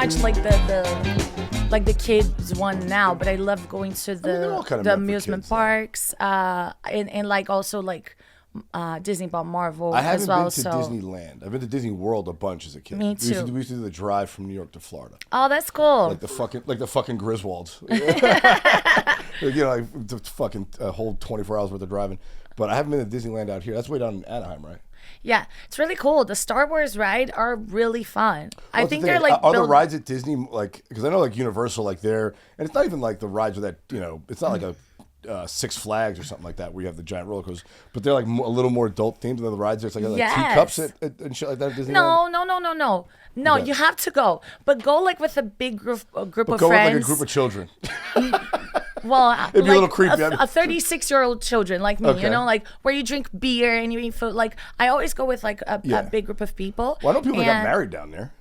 watch like the kids one now, but I love going to the amusement parks, and like also like Disney bought Marvel I haven't as well. been to Disneyland. I've been to Disney World a bunch as a kid. Me too. We used to do the drive from New York to Florida. Oh, that's cool. Like the fucking Griswolds. Like the fucking whole 24 hours worth of driving. But I haven't been to Disneyland out here. That's way down in Anaheim, right? Yeah, it's really cool. The Star Wars ride are really fun. I think they're like are the rides at Disney like, because I know like Universal, like they're, and it's not even like the rides with that, it's not like a Six Flags or something like that where you have the giant roller coasters, but they're like a little more adult themed than the rides. There's like teacups and shit like that at Disneyland. No, you have to go, but go like with a big group of friends. Go with like a group of children. Well, it'd be a little creepy. A 36-year-old children like me, like where you drink beer and you eat food. Like I always go with like a big group of people. Well, I know people that got married down there.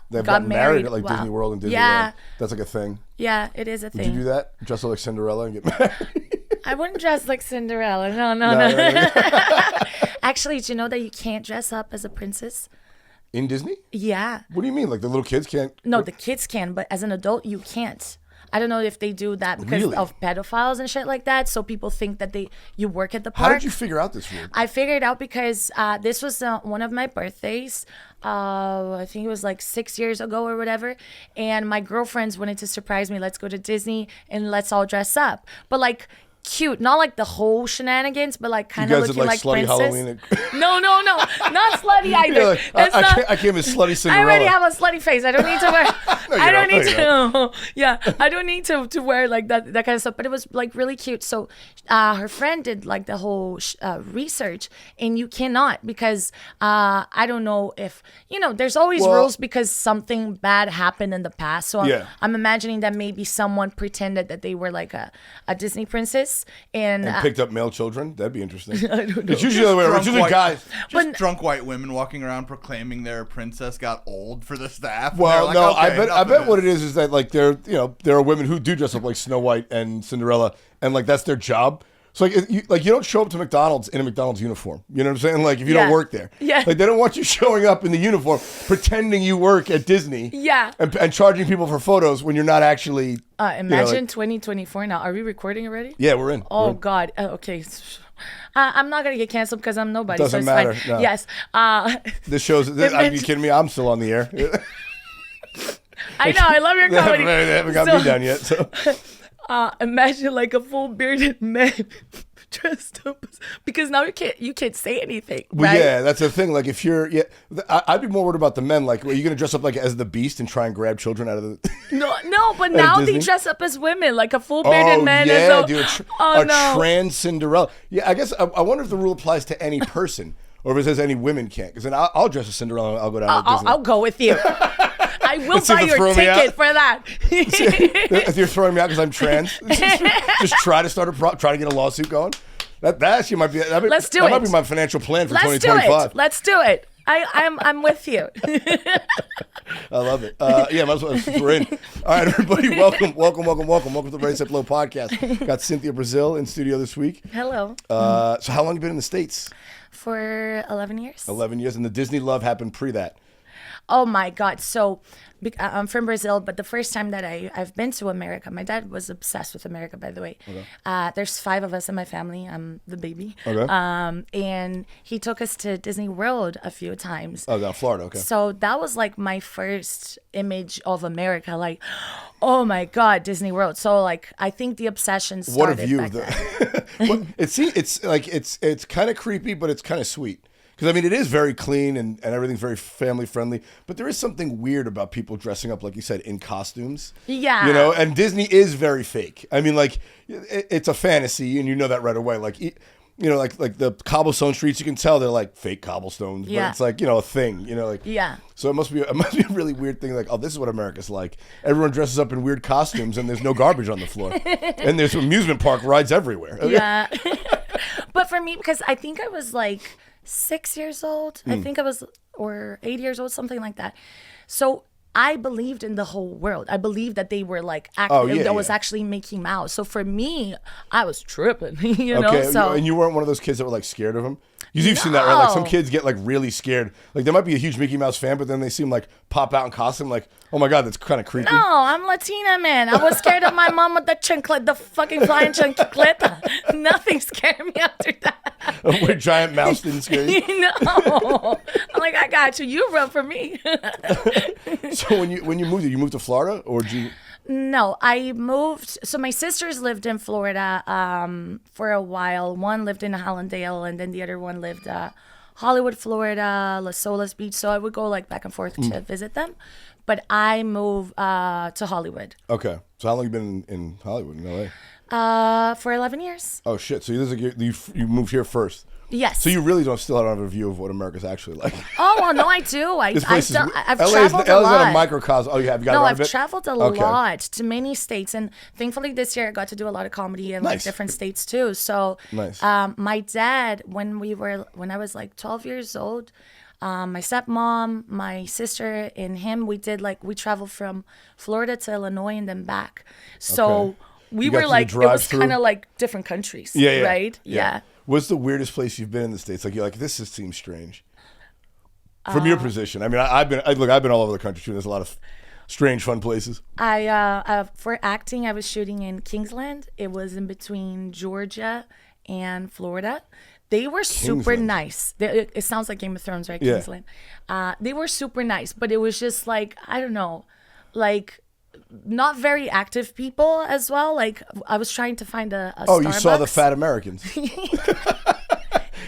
They've got married at like Disney World and Disneyland. Yeah. That's like a thing. Yeah, it is a thing. Would you do that? Dress up like Cinderella and get married? I wouldn't dress like Cinderella. No. Actually, do you know that you can't dress up as a princess? In Disney? Yeah. What do you mean? Like the little kids can't? No, the kids can, but as an adult, you can't. I don't know if they do that because of pedophiles and shit like that. So people think that you work at the park. How did you figure out this rule? I figured out because this was one of my birthdays. I think it was like 6 years ago or whatever. And my girlfriends wanted to surprise me. Let's go to Disney and let's all dress up. But like cute, not like the whole shenanigans, but like kind of looking like slutty princess. Halloween. No, not slutty either. Like, I came as slutty Cinderella. I already have a slutty face. I don't need to wear. I don't need to. Yeah, I don't need to wear like that kind of stuff. But it was like really cute. So her friend did like the whole research, and you cannot because I don't know if there's always rules because something bad happened in the past. So I'm imagining that maybe someone pretended that they were like a Disney princess. And picked up male children. That'd be interesting. I don't know. It's usually the other way around. It's usually guys. Drunk white women walking around proclaiming their princess got old for the staff. Well, like, no, I bet what it is that like there are women who do dress up like Snow White and Cinderella, and like that's their job. So like you don't show up to McDonald's in a McDonald's uniform. You know what I'm saying? Like if you don't work there. Yeah. Like they don't want you showing up in the uniform pretending you work at Disney. Yeah. And charging people for photos when you're not actually. Imagine 2024 now. Are we recording already? Yeah, we're in. Oh God. Okay. I'm not gonna get canceled because I'm nobody. Doesn't so it's matter. Fine. No. Yes. This shows. Are you kidding me? I'm still on the air. I know. I love your comedy. They haven't got me down yet. So. Imagine like a full bearded man dressed up because now you can't say anything. Well, right? yeah, that's the thing. Like if you're, I'd be more worried about the men. Like, are you gonna dress up like as the Beast and try and grab children out of the? No, but now they dress up as women, like a full bearded man. Yeah, dude, trans Cinderella. Yeah, I guess I wonder if the rule applies to any person. Or if it says any women can't, because then I'll dress as Cinderella and I'll go down to Disney. I'll go with you. I will buy your ticket for that. If you're throwing me out because I'm trans, just try to try to get a lawsuit going. That actually might be. Let's do it. That might be my financial plan for 2025. Let's do it. I'm with you. I love it. Yeah, might as well. We're in. All right, everybody, welcome to the Ready Set Blow podcast. Got Cinthya Brasil in studio this week. Hello. So how long have you been in the States? For 11 years. 11 years, and the Disney love happened pre that. Oh my God. So I'm from Brazil, but the first time that I've been to America, my dad was obsessed with America, by the way. Okay. There's 5 of us in my family. I'm the baby. Okay. And he took us to Disney World a few times. Oh, down Florida. Okay. So that was like my first image of America. Like, oh my God, Disney World. So like, I think the obsession started. What a view! Back It's kind of creepy, but it's kind of sweet. Because, I mean, it is very clean and everything's very family friendly. But there is something weird about people dressing up, like you said, in costumes. Yeah. And Disney is very fake. I mean, like, it's a fantasy and you know that right away. Like, like the cobblestone streets, you can tell they're like fake cobblestones. But it's like, a thing, like. Yeah. So it must be a really weird thing. Like, oh, this is what America's like. Everyone dresses up in weird costumes and there's no garbage on the floor. And there's amusement park rides everywhere. Yeah. But for me, because I think I was like 6 years old. I think I was, or 8 years old, something like that. So I believed in the whole world. I believed that they were like was actually Mickey Mouse. So for me, I was tripping, Okay, So and you weren't one of those kids that were like scared of him? You've seen that, right? Like some kids get like really scared. Like they might be a huge Mickey Mouse fan, but then they see him like pop out in costume. Like, oh my god, that's kind of creepy. No, I'm Latina, man. I was scared of my mom with the chanclet, the fucking flying chancleta. Nothing scared me after that. A weird giant mouse didn't scare you. No, I'm like, I got you. You run for me. So when you moved to Florida, or did you? No, I moved. So my sisters lived in Florida for a while. One lived in Hallandale, and then the other one lived Hollywood, Florida, Las Olas Beach. So I would go like back and forth to visit them. But I moved to Hollywood. Okay. So how long have you been in Hollywood, in LA? For 11 years. Oh shit! So you moved here first. Yes. So you really still don't have a view of what America's actually like. Oh, well, no, I do. I've traveled a LA's lot. not a microcosm. Oh, you have? You got No, around a I've bit? traveled a lot to many states, and thankfully this year I got to do a lot of comedy in like different states too. So, Nice. My dad, when I was like 12 years old, my stepmom, my sister, and him, we traveled from Florida to Illinois and then back. So Okay. we were like, it was kind of like different countries, Yeah. right? Yeah. What's the weirdest place you've been in the States? Like you're like, this just seems strange. From your position, I mean, I've been all over the country too. There's a lot of strange, fun places. For acting, I was shooting in Kingsland. It was in between Georgia and Florida. They were super nice. It sounds like Game of Thrones, right? Yeah. Kingsland. They were super nice, but it was just like, I don't know, like not very active people as well. Like I was trying to find a Oh, Starbucks. you saw the fat Americans.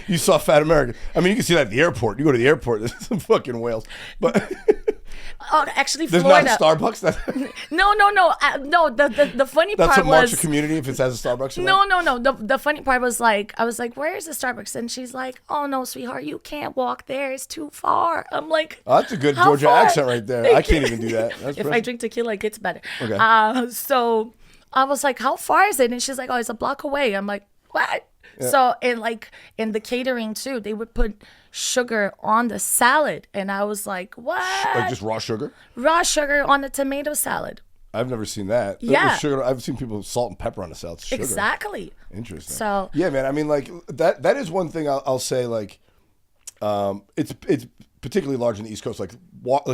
You saw fat Americans. I mean, you can see that at the airport. You go to the airport, there's some fucking whales. But oh, actually, there's Florida. not a Starbucks. No. No, the funny That's part what marks was a community if it has a Starbucks. No. The funny part was like, I was like, where's the Starbucks? And she's like, oh no, sweetheart, you can't walk there. It's too far. I'm like, oh, that's a good how Georgia far? accent right there. I can't even do that. That's If I impressive. drink tequila, it gets better. Okay. So I was like, how far is it? And she's like, oh, it's a block away. I'm like, what? Yeah. So in the catering too, they would put sugar on the salad, and I was like, what? Like just raw sugar? Raw sugar on the tomato salad. I've never seen that. Yeah. Sugar. I've seen people salt and pepper on the salad. Sugar. Exactly. Interesting. So yeah, man. I mean, like that is one thing I'll say. Like, it's particularly large in the East Coast. Like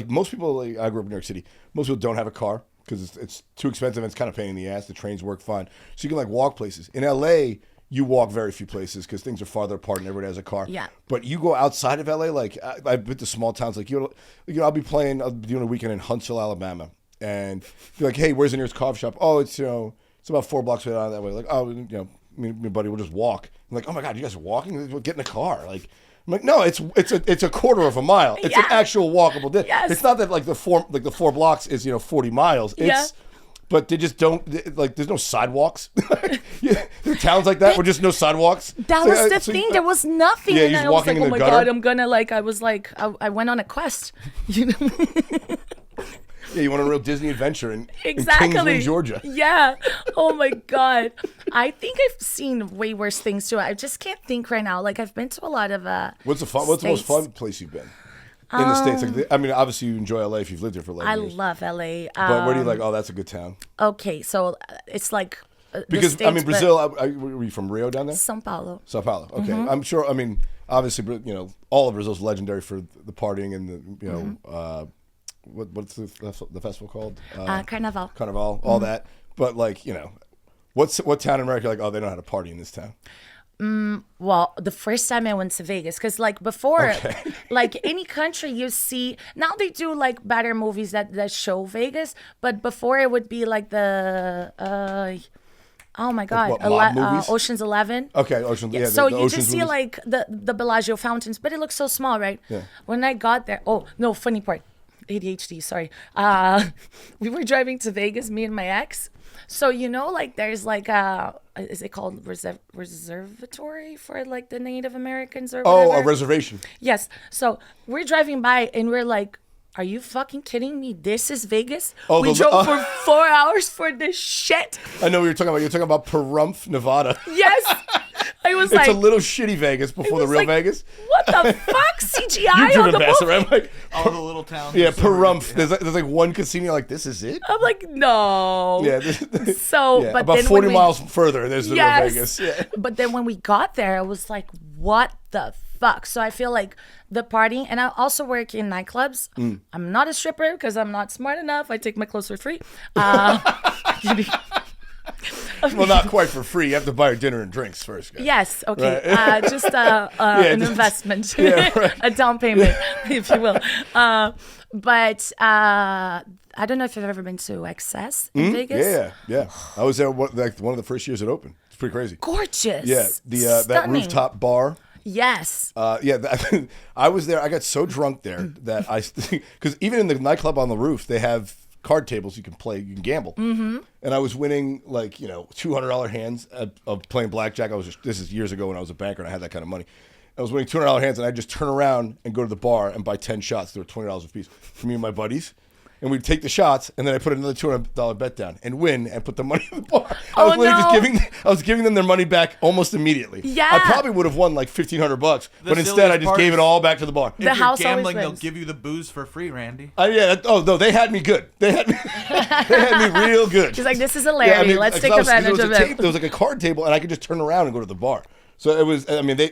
most people. Like, I grew up in New York City. Most people don't have a car because it's too expensive and it's kind of pain in the ass. The trains work fine, so you can like walk places. In LA, you walk very few places because things are farther apart and everybody has a car. Yeah. But you go outside of LA, like I've been to small towns. Like I'll be doing a weekend in Huntsville, Alabama, and you're like, hey, where's the nearest coffee shop? Oh, it's it's about 4 blocks down that way. Like, oh, me and my buddy will just walk. I'm like, oh my god, you guys are walking? Get in a car. Like, I'm like, no, it's a quarter of a mile. It's an actual walkable distance. Yes. It's not that like the 4 blocks is 40 miles. It's But they just don't, like, there's no sidewalks. There are towns like that where just no sidewalks. That was the thing. There was nothing. Yeah, and you're I was walking like, in oh the my gutter. God, I'm going to like, I was like, I went on a quest. You know? Yeah, you want a real Disney adventure in Exactly. Kingsland, Georgia. Yeah. Oh my God. I think I've seen way worse things too. I just can't think right now. Like I've been to a lot of What's the most fun place you've been? In the States, like, I mean, obviously you enjoy LA if you've lived here for 11 years. I love LA. But where do you like? Oh, that's a good town. Okay, so it's like Because the States, I mean, Brazil. Were you from Rio down there? Sao Paulo. Sao Paulo. Okay, I'm sure. I mean, obviously, all of Brazil's legendary for the partying and the what's the festival called? Carnaval. Carnival, all that. But like, what town in America? Like, oh, they know how to party in this town. Well, the first time I went to Vegas, because like before, like any country you see, now they do like better movies that show Vegas, but before it would be like the, oh my God, Like what, mob movies? Ocean's 11. Okay, Ocean's. Yeah, So the you Ocean's just see movies. like the Bellagio fountains, but it looks so small, right? Yeah. When I got there, oh no, funny part, ADHD, sorry. We were driving to Vegas, me and my ex. So like there's like is it called reservatory for like the Native Americans or whatever? Oh, a reservation. Yes. So we're driving by and we're like, are you fucking kidding me? This is Vegas? Oh, we drove for 4 hours for this shit. I know what you're talking about. You're talking about Pahrump, Nevada. Yes. I was It's like, a little shitty Vegas before the was real like, Vegas. what the fuck? CGI You've on driven the past it, movie? right? I'm like, All the little towns. yeah, are so Pahrump. ridiculous. There's like one casino. You're like, this is it? I'm like, no. Yeah. So, yeah, but about then 40 when miles further, there's the real Yes. Vegas. Yeah. But then when we got there, I was like, what the fuck? So I feel like the partying, and I also work in nightclubs. I'm not a stripper because I'm not smart enough. I take my clothes for free. Well, not quite for free. You have to buy your dinner and drinks first, guys. Yes, okay. Right. Just an just- investment, Yeah, right. a down payment, if you will. But I don't know if you've ever been to Excess in Vegas. Yeah. I was there one of the first years it opened. It's pretty crazy. Gorgeous. Yeah, that Stunning. rooftop bar. Yes. I was there. I got so drunk there that because even in the nightclub on the roof, they have card tables you can play, you can gamble. Mm-hmm. And I was winning like $200 hands of playing blackjack. This is years ago when I was a banker and I had that kind of money. I was winning $200 hands, and I just turn around and go to the bar and buy 10 shots. They were $20 a piece for me and my buddies. And we'd take the shots, and then I put another $200 bet down and win and put the money in the bar. I was literally just giving them their money back almost immediately. Yeah. I probably would have won like $1,500, but instead I silliest just part gave is- it all back to the bar. The If house you're always gambling, they'll wins. give you the booze for free, Randy. Oh no, they had me good. They had me real good. She's like, this is hilarious. Let's take advantage of it. There was like a card table, and I could just turn around and go to the bar. So it was. I mean, they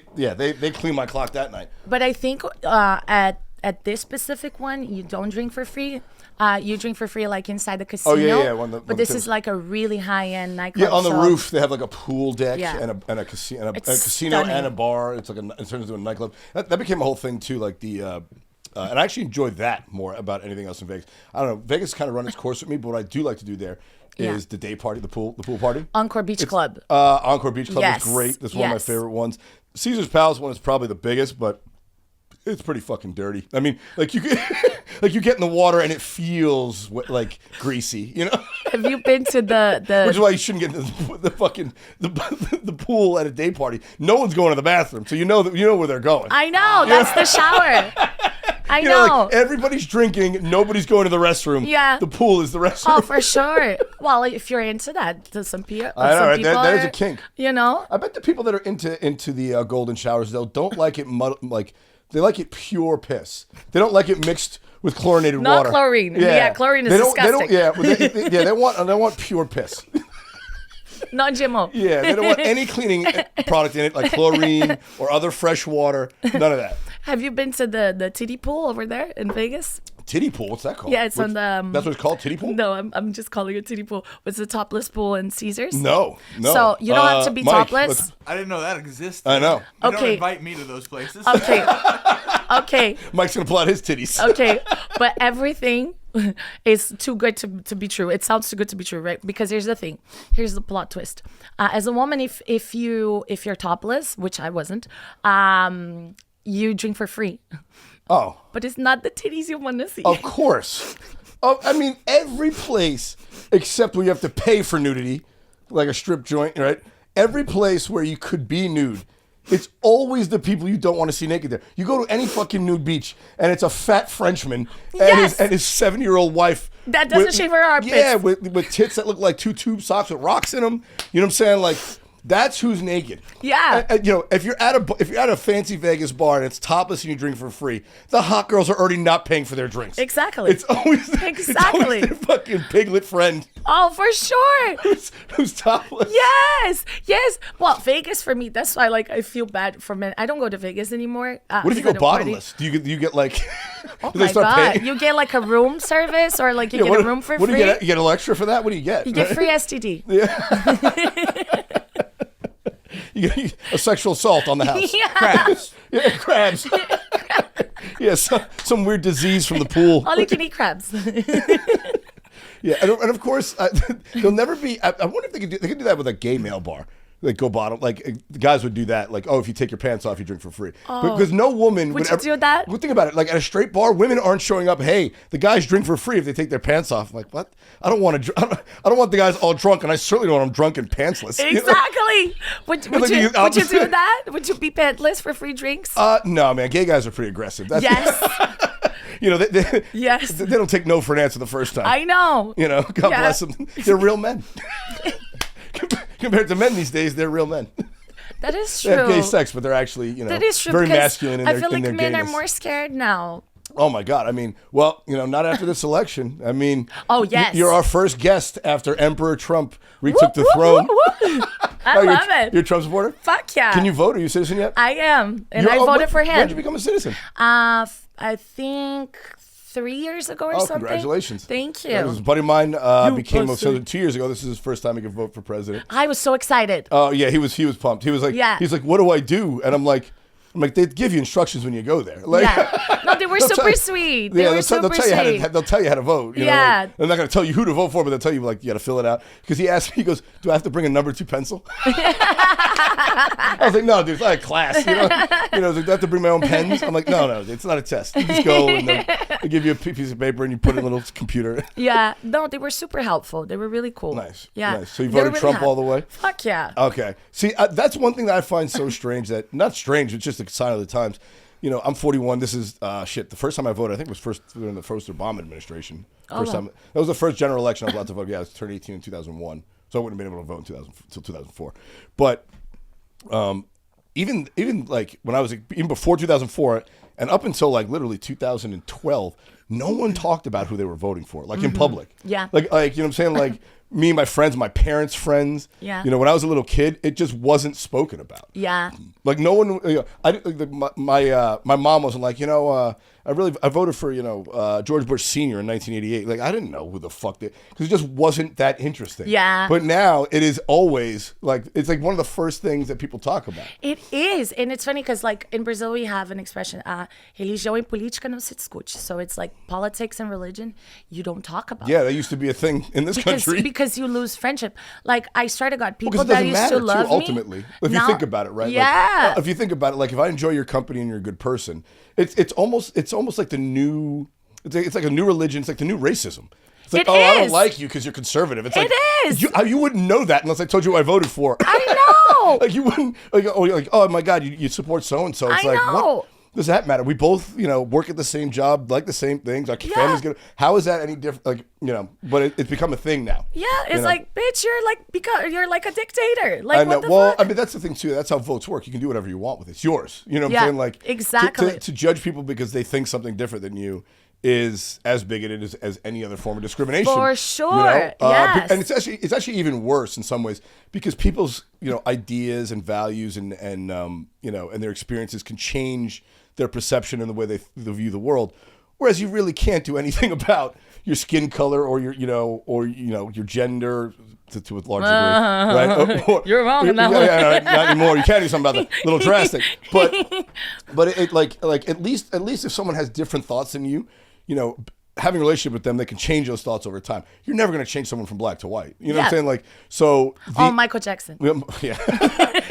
cleaned my clock that night. But I think at this specific one, you don't drink for free. You drink for free like inside the casino. yeah. But this is like a really high-end nightclub. Yeah, on the so- roof they have like a pool deck Yeah. and a casino It's and stunning. a bar. It's like it turns into a nightclub. That became a whole thing too. Like and I actually enjoyed that more about anything else in Vegas. I don't know. Vegas kind of run its course with me, but what I do like to do there is the day party, the pool party. Encore Beach Club. Encore Beach Club Yes. is great. That's one of my Yes. favorite ones. Caesar's Palace one is probably the biggest, but it's pretty fucking dirty. I mean, like you get, you get in the water and it feels like greasy, Have you been to Which is the why you shouldn't get the pool at a day party. No one's going to the bathroom, so you know where they're going. I know, that's the shower. I know. Like everybody's drinking, nobody's going to the restroom. Yeah. The pool is the restroom. Oh, for sure. Well, if you're into that, some people, I know, right? people That is are, a kink. I bet the people that are into the golden showers though don't like it they like it pure piss. They don't like it mixed with chlorinated Not water. chlorine. Yeah, chlorine is disgusting. They want pure piss. non-GMO. Yeah, they don't want any cleaning product in it, like chlorine or other fresh water. None of that. Have you been to the titty pool over there in Vegas? Titty pool, what's that called? Yeah, it's on the. That's what it's called, titty pool? No, I'm just calling it titty pool. It's the topless pool in Caesars. No. So you don't have to be Mike, topless. I didn't know that existed. I know. You don't Okay. invite me to those places. Okay. Mike's gonna pull out his titties. Okay, but everything is too good to be true. It sounds too good to be true, right? Because here's the thing. Here's the plot twist. As a woman, if you're topless, which I wasn't, you drink for free. Oh. But it's not the titties you want to see. Of course. Oh, I mean, every place except where you have to pay for nudity, like a strip joint, right? Every place where you could be nude, it's always the people you don't want to see naked there. You go to any fucking nude beach, and it's a fat Frenchman Yes. and his 7-year-old wife. That doesn't shave her armpits. Yeah, with tits that look like 2 tube socks with rocks in them. You know what I'm saying? Like, that's who's naked. Yeah. And, if you're at a fancy Vegas bar and it's topless and you drink for free, the hot girls are already not paying for their drinks. Exactly. It's always Exactly. their fucking piglet friend Oh, for sure. who's topless. Yes. Well, Vegas for me, that's why I feel bad for men. I don't go to Vegas anymore. What if you go bottomless? Do you get like? Oh do they my start God. paying? You get like a room service or like you get a room for what free. do you get? You get a little extra for that? What do you get? You get free STD. You get a sexual assault on the house. Yeah. Crabs. Yeah, crabs. Yeah, some weird disease from the pool. All you can eat crabs. Yeah, and of course, there'll never be. I wonder if they could do that with a gay male bar. Like go bottom, like the guys would do that. Like, oh, if you take your pants off, you drink for free. Because no woman Would you ever do that? Well, think about it. Like at a straight bar, women aren't showing up. Hey, the guys drink for free if they take their pants off. I'm like, what? I don't want to. I don't want the guys all drunk, and I certainly don't want them drunk and pantsless. You know? Exactly. Would like you you- do that? Would you be pantless for free drinks? No, man. Gay guys are pretty aggressive. That's, Yes. Yes. They don't take no for an answer the first time. I know. God Yeah. bless them. They're real men. Compared to men these days, they're real men. That is They have true. gay sex, but they're actually, That is true. very because masculine in I their, feel in like their men gayness. are more scared now. Oh my God! I mean, well, not after this election. I mean, Oh, yes. you're our first guest after Emperor Trump retook the Woo, throne. woo, woo, woo. I You're love it. You're a Trump supporter? Fuck yeah. Can you vote? Are you a citizen yet? I am, and I When voted for did you him. become a citizen? I think 3 years ago or Oh, something. congratulations! Thank you. A buddy of mine became pussy. 2 years ago. This is his first time he could vote for president. I was so excited. Oh yeah, he was pumped. He was like, Yeah. he's like, what do I do? And I'm like, they give you instructions when you go there. Like, Yeah. No, they were They'll super tell you- sweet. They yeah, were they'll super tell you sweet. they'll tell you how to vote. Yeah. Like, they're not going to tell you who to vote for, but they'll tell you like you got to fill it out. Because he asked me, he goes, "Do I have to bring a number 2 pencil?" I was like, "No, dude, it's not a class. Do I have to bring my own pens?" I'm like, "No, it's not a test. You just go and they give you a piece of paper and you put it in a little computer." Yeah. No, they were super helpful. They were really cool. Nice. Yeah. Nice. So you They were voted Trump happy. all the way? Fuck yeah. Okay. See, that's one thing that I find so strange that, not strange, it's just a sign of the times. I'm 41. This is, the first time I voted, I think it was during the first Obama administration. First time. That was the first general election I was allowed to vote. Yeah, I turned 18 in 2001. So I wouldn't have been able to vote until 2004. But even like when I was, even before 2004 and up until like literally 2012, no one talked about who they were voting for, like in public. Yeah. Like, you know what I'm saying? Like, me and my friends, my parents' friends. Yeah. When I was a little kid, it just wasn't spoken about. Yeah. Like no one, my mom wasn't like, I voted for, George Bush Sr. in 1988. Like I didn't know who the fuck because it just wasn't that interesting. Yeah. But now it is always like, it's like one of the first things that people talk about. It is. And it's funny because like in Brazil, we have an expression, religião e política não se discute. So it's like politics and religion, you don't talk about. Yeah, that used to be a thing in this country. Because you lose friendship. Like I swear to God, people Because it that doesn't used matter to love too, ultimately. me. If you now- think about it, right? Yeah. Like, if you think about it, like if I enjoy your company and you're a good person, it's almost like the new, it's like a new religion. It's like the new racism. It's like, It I don't is. like you because you're conservative. It's It like, is. You wouldn't know that unless I told you who I voted for. I know. Like you wouldn't, like, oh my God, you support so and so. It's I like, know. what does that matter? We both, work at the same job, like the same things. Our family's good. How is that any different? Like, but it's become a thing now. Yeah, it's like, bitch, you're like a dictator. Like, I know. what the Well, fuck? I mean, that's the thing too. That's how votes work. You can do whatever you want with it. It's yours. You know what Yeah, I'm saying? Like, exactly. To judge people because they think something different than you is as bigoted as any other form of discrimination. For sure. Yes. And it's actually even worse in some ways because people's ideas and values and their experiences can change their perception and the way they view the world. Whereas you really can't do anything about your skin color or your your gender to a large degree, right? You're wrong in that one. Yeah, not anymore. You can't do something about that. A little drastic, but it like at least if someone has different thoughts than you, having a relationship with them, they can change those thoughts over time. You're never going to change someone from black to white. You know what I'm Yeah. saying? Like, so. Michael Jackson. Yeah.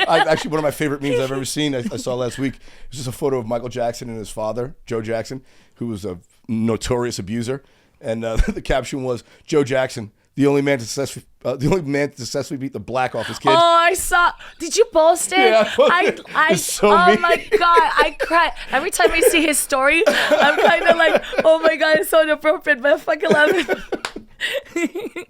Actually, one of my favorite memes I've ever seen, I saw last week, it's just a photo of Michael Jackson and his father, Joe Jackson, who was a notorious abuser. And the caption was, Joe Jackson, the only man to successfully beat the black off his kid. Oh, I saw. Did you post it? Yeah, I posted it. I It's so oh mean. my God, I cry every time I see his story. I'm kind of like, oh my God, it's so inappropriate, but I fucking love it.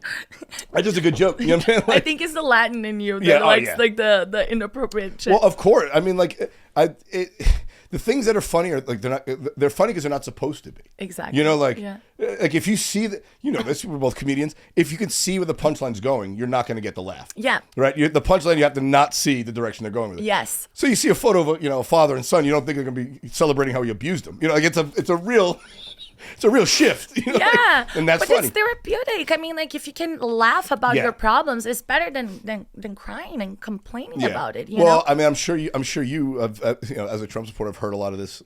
That's just a good joke. You know what I'm saying? I Like, think it's the Latin in you that Yeah, oh, likes yeah. like the inappropriate shit. well, of course. I mean, like, the things that are funny are like they're funny because they're not supposed to be. Exactly. Like Yeah. like if you see that, this we're both comedians. If you can see where the punchline's going, you're not going to get the laugh. Yeah. Right. The punchline, you have to not see the direction they're going with it. Yes. So you see a photo of a father and son, you don't think they're going to be celebrating how he abused them. Like it's a real shift. Yeah, and that's but funny. it's therapeutic. I mean, like if you can laugh about Yeah. your problems, it's better than crying and complaining about it. You well, know? I mean, I'm sure you have, as a Trump supporter, have heard a lot of this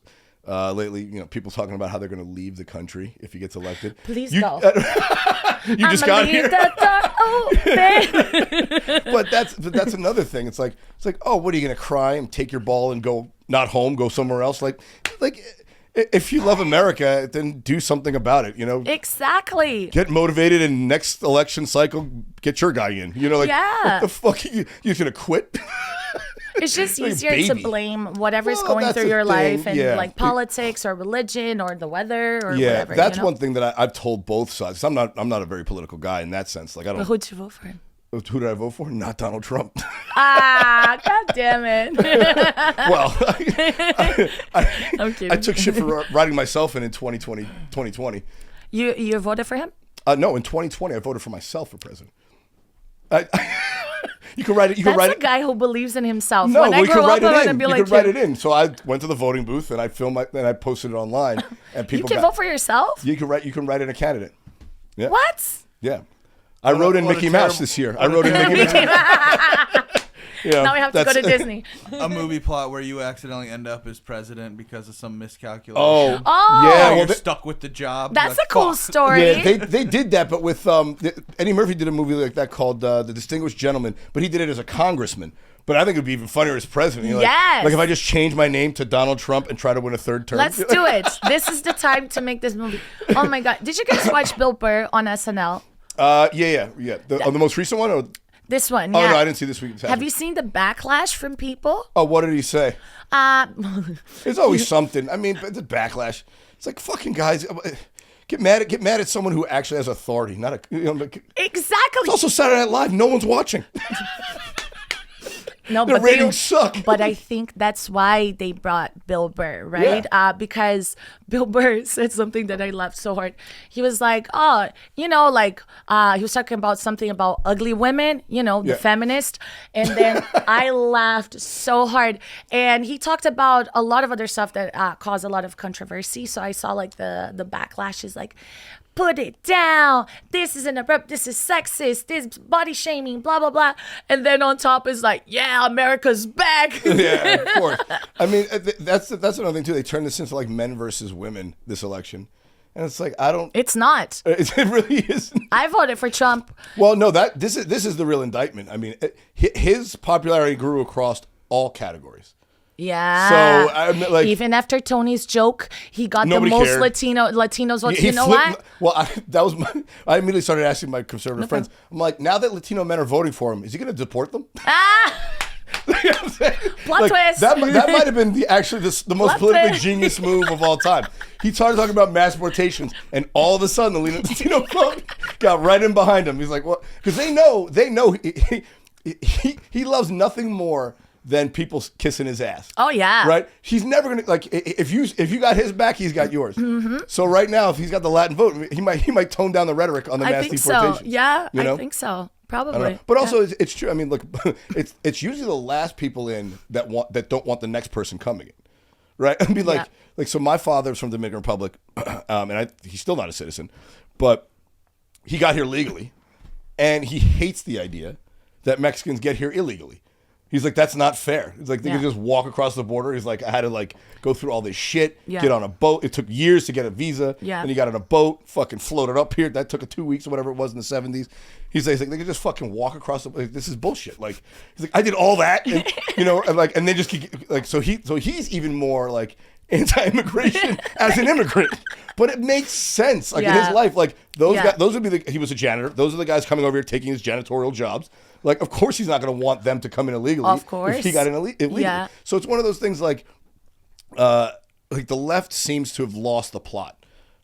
lately. People talking about how they're going to leave the country if he gets elected. Please you, go. You just got leave here. the door open. But that's another thing. It's like, oh, what are you going to cry and take your ball and go not home, go somewhere else? Like. If you love America, then do something about it. Exactly. Get motivated, and next election cycle, get your guy in. Like, Yeah. what the fuck? You're gonna quit? It's just Like a easier to baby. blame whatever's Well, going that's through the your thing, life and yeah. like politics or religion or the weather or Yeah, whatever. that's one thing that I've told both sides. 'Cause I'm not a very political guy in that sense. Like I But don't. who'd you vote for? Who did I vote for? Not Donald Trump. God damn it. Well, I'm kidding. I took shit for writing myself in 2020. You voted for him? No, in 2020, I voted for myself for president. You can write it. That's a guy who believes in himself. No, when I we grow could write up, I'm it gonna in. be You like could write it in. So I went to the voting booth and I filmed and I posted it online. And You people can vote for yourself? You can write in a candidate. Yeah. What? Yeah. I wrote in Mickey Mouse this year. I wrote in Mickey Mouse. Now we have to go to Disney. A movie plot where you accidentally end up as president because of some miscalculation. Oh. Yeah. You're Well, stuck with the job. That's You're a cool "Fuck." story. yeah, they did that, but with Eddie Murphy did a movie like that called The Distinguished Gentleman, but he did it as a congressman. But I think it'd be even funnier as president. You know, Yes. Like if I just change my name to Donald Trump and try to win a third term. Let's do it. This is the time to make this movie. Oh my God. Did you guys watch Bill Burr on SNL? Yeah. The most recent one? Or, This one. oh, Yeah. no, I didn't see this week's. Have you seen the backlash from people? Oh, what did he say? Uh, There's always something. I mean, the backlash. It's like fucking guys. Get mad at someone who actually has authority, not a. exactly. It's also Saturday Night Live. No one's watching. No, Their but they- ratings suck. But I think that's why they brought Bill Burr, right? Yeah. Because Bill Burr said something that I laughed so hard. He was like, oh, he was talking about something about ugly women, the feminist. And then I laughed so hard. And he talked about a lot of other stuff that caused a lot of controversy. So I saw like the backlash is like, put it down. This is this is sexist. This body shaming, blah, blah, blah. And then on top is like, yeah, America's back. Yeah, of course. I mean, that's another thing too. They turned this into like men versus women this election, and it's like It's not. It really isn't. I voted for Trump. Well, no, this is the real indictment. I mean, his popularity grew across all categories. Yeah. So I mean, like, even after Tony's joke, he got the Nobody most cared. Latinos votes. he You know flipped- what? Well, I immediately started asking my conservative friends. I'm like, now that Latino men are voting for him, is he going to deport them? You know what I'm saying? Plot twist. That might have been the most Plot politically twist. genius move of all time. He started talking about mass deportations, and all of a sudden the Latino vote got right in behind him. He's like, "What?" Because they know he loves nothing more than people kissing his ass. Oh yeah. Right? He's never gonna like if you got his back, he's got yours. Mm-hmm. So right now, if he's got the Latin vote, he might tone down the rhetoric on the I mass think deportations. so. Yeah, You know? I think so. I don't know. Probably. But also, it's true. I mean, look, it's usually the last people in that don't want the next person coming in, right? I mean, like so my father's from the Dominican Republic, and he's still not a citizen, but he got here legally, and he hates the idea that Mexicans get here illegally. He's like, that's not fair. It's like they can just walk across the border. He's like, I had to like go through all this shit, get on a boat. It took years to get a visa. Yeah. Then he got on a boat, fucking floated up here. That took 2 weeks or whatever it was in the 70s. He's like, they can just fucking walk across the. Like, this is bullshit. Like, he's like, I did all that, and, and they just keep, like, so he's even more like anti-immigration as an immigrant. But it makes sense, like in his life, like those guys. Those would be he was a janitor. Those are the guys coming over here taking his janitorial jobs. Like, of course, he's not going to want them to come in illegally. Of course, if he got in illegally. Yeah. So it's one of those things like the left seems to have lost the plot.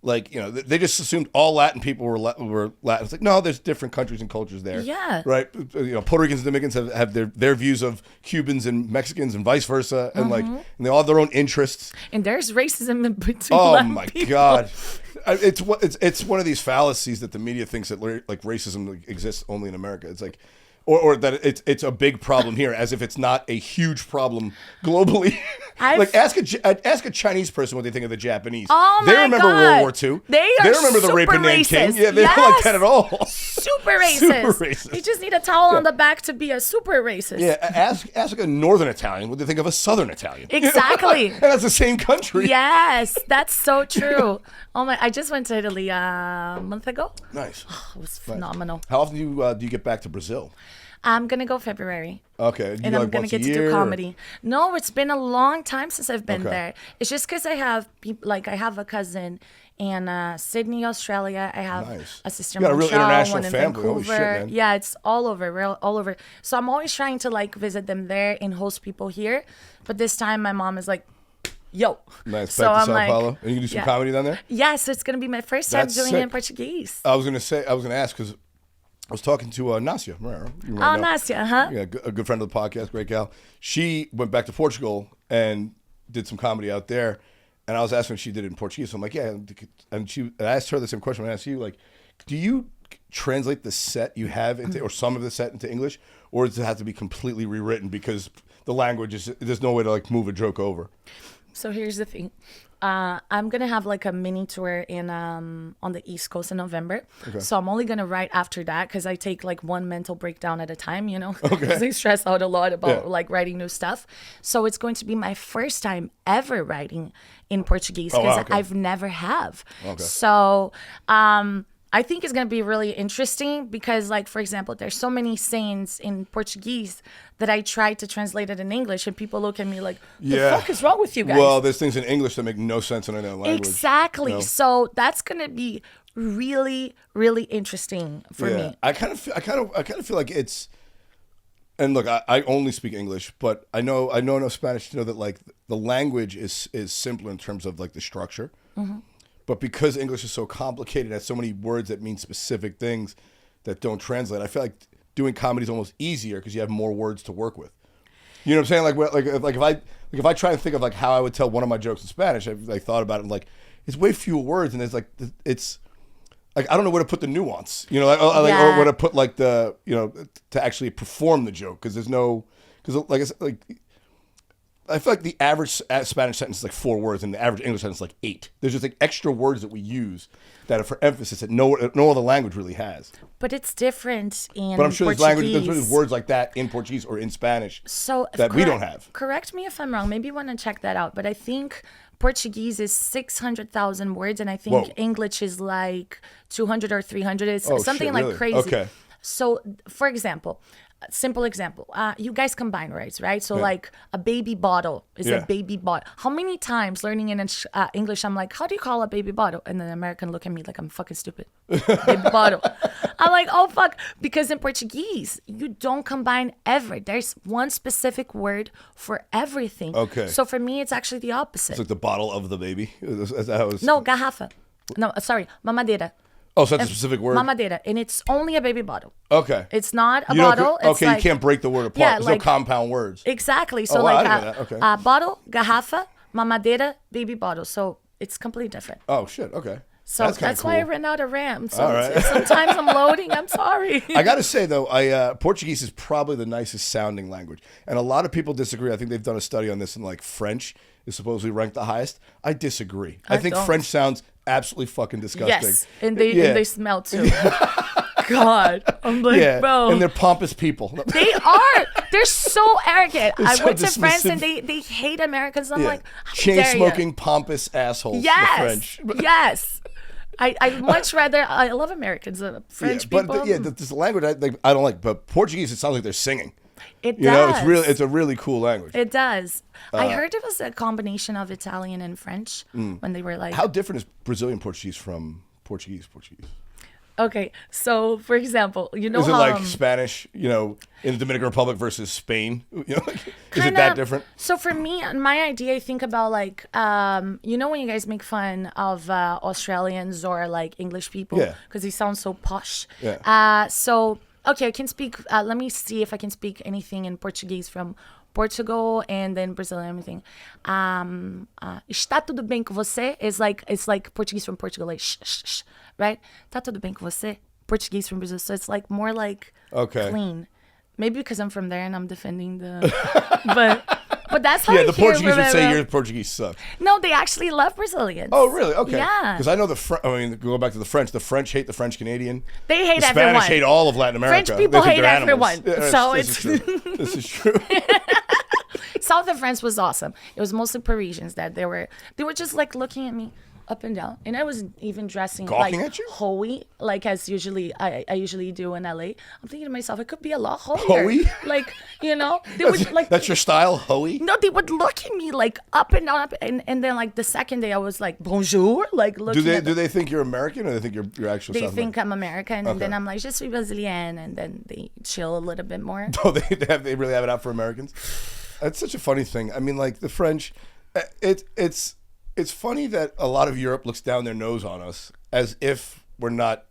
Like, they just assumed all Latin people were Latin. It's like, no, there's different countries and cultures there. Yeah. Right? Puerto Ricans and Dominicans have their views of Cubans and Mexicans and vice versa. And and they all have their own interests. And there's racism in between. Oh Latin my people. God. It's one of these fallacies that the media thinks that like racism exists only in America. It's like, or that it's a big problem here, as if it's not a huge problem globally. Like ask a Chinese person what they think of the Japanese. Oh my They remember God. World War II. They remember the rape in super Nanking. racist. Yeah, they don't like that at all. Super racist. Super racist. You just need a towel on the back to be a super racist. Yeah, ask like a Northern Italian what they think of a Southern Italian. Exactly. And that's the same country. Yes, that's so true. Oh my! I just went to Italy a month ago. Nice. It was phenomenal. How often do you get back to Brazil? I'm gonna go February. Okay. And I'm gonna get to do comedy. No, it's been a long time since I've been there. It's just because I have people, like I have a cousin in Sydney, Australia. I have a sister in You got a real Montreal, international one in family. Vancouver. Holy shit, man. Yeah, it's all over, all over. So I'm always trying to like visit them there and host people here. But this time my mom is like, yo. Nice. So Back to I'm Sao like, Paulo. And you do some comedy down there? Yeah, so it's gonna be my first time That's doing sick. it in Portuguese. I was gonna ask because I was talking to Nasia Marrero. You Oh, might know. Nasia, huh? Yeah, a good friend of the podcast, great gal. She went back to Portugal and did some comedy out there. And I was asking if she did it in Portuguese. So I'm like, yeah. And I asked her the same question I asked you. Like, do you translate the set you have into, or some of the set into English? Or does it have to be completely rewritten because the language is, there's no way to like move a joke over? So here's the thing. I'm gonna have like a mini tour in on the East Coast in November. Okay. So I'm only gonna write after that because I take like one mental breakdown at a time, you know, Okay. because I stress out a lot about Yeah. like writing new stuff. So it's going to be my first time ever writing in Portuguese Oh, because wow, okay. I've never have. Okay. So I think it's going to be really interesting because, like, for example, there's so many sayings in Portuguese that I try to translate it in English, and people look at me like, the fuck is wrong with you guys? Well, there's things in English that make no sense in another language. Exactly. you know? So that's going to be really, really interesting for me. I kind of feel like it's, and look, I only speak English, but I know enough Spanish to know that like the language is simpler in terms of like the structure. Mm-hmm. But because English is so complicated, it has so many words that mean specific things that don't translate. I feel like doing comedy is almost easier because you have more words to work with. You know what I'm saying? Like if I try and think of like how I would tell one of my jokes in Spanish, I've like thought about it and like it's way fewer words and it's like I don't know where to put the nuance. You know, or where to put like the to actually perform the joke because I feel like the average Spanish sentence is like 4 words, and the average English sentence is like 8. There's just like extra words that we use that are for emphasis that no other language really has. But it's different in But I'm sure Portuguese. there's words like that in Portuguese or in Spanish So that we don't have. Correct me if I'm wrong. Maybe you want to check that out. But I think Portuguese is 600,000 words, and I think Whoa. English is like 200 or 300. It's Oh, something shit, like really? crazy. Okay. So, for example, simple example, you guys combine words, right? So like a baby bottle is a baby bottle. How many times learning in English I'm like, how do you call a baby bottle? And then the American look at me like I'm fucking stupid. Baby bottle. I'm like, oh fuck, because in Portuguese you don't combine ever. There's one specific word for everything. Okay. So for me it's actually the opposite. It's like the bottle of the baby. Is that how it's... No, garrafa. No, sorry, mamadeira. Oh, so that's a specific word? Mamadeira, and it's only a baby bottle. Okay. It's not a You don't- bottle. It's okay, like, you can't break the word apart. Yeah, There's like- no compound words. Exactly. So Oh, wow, I like didn't know that. Okay. a bottle, garrafa, mamadeira, baby bottle. So it's completely different. Oh, shit. Okay. So kinda that's why I cool. ran out of RAM. So All right. sometimes I'm loading. I'm sorry. I got to say, though, Portuguese is probably the nicest sounding language. And a lot of people disagree. I think they've done a study on this, and like French is supposedly ranked the highest. I disagree. I think don't. French sounds absolutely fucking disgusting. Yes, and they smell too. God, I'm like, Yeah, bro. and they're pompous people. They are. They're so arrogant. I so went to France dismissive. and they hate Americans. I'm Yeah. like, how Chain dare ya? smoking, pompous assholes. Yes. The French. Yes. I much rather. I love Americans. French yeah, people. But this language I don't like. But Portuguese, it sounds like they're singing. It You know, does. it's a really cool language. It does. I heard it was a combination of Italian and French when they were like. How different is Brazilian Portuguese from Portuguese? Okay, so for example, you know Is it how like Spanish, in the Dominican Republic versus Spain? Is it kinda- that different? So for me, my idea, I think about like, when you guys make fun of Australians or like English people, Yeah. because they sound so posh. Yeah. So okay, I can speak. Let me see if I can speak anything in Portuguese from Portugal and then Brazil and everything. Está tudo bem com você? It's like Portuguese from Portugal, like shh, shh, shh, right? Tá tudo bem com você? Portuguese from Brazil, so it's like more like clean. Maybe because I'm from there and I'm defending the, but that's how Yeah, I the hear Portuguese would say remember. your Portuguese sucks. No, they actually love Brazilians. Oh, really? Okay. Yeah. Because I know go back to the French. The French hate the French Canadian. They hate the everyone. Spanish hate all of Latin America. French people They think hate they're animals. everyone. Yeah, So this is true. This is true. South of France was awesome. It was mostly Parisians that they were just like looking at me up and down, and I wasn't even dressing Gawking like at you? hoey, like as I usually do in LA. I'm thinking to myself, I could be a lot hoier. Hoey? Like, they would like That's your style, hoey? no, they would look at me like up and down, and then like the second day I was like bonjour, like looking. Do they think you're American, or they think you're actual? They South think American? I'm American, and then Okay. I'm like, je suis Brazilienne, and then they chill a little bit more. Oh, they really have it out for Americans. That's such a funny thing. I mean, like the French, it's funny that a lot of Europe looks down their nose on us as if we're not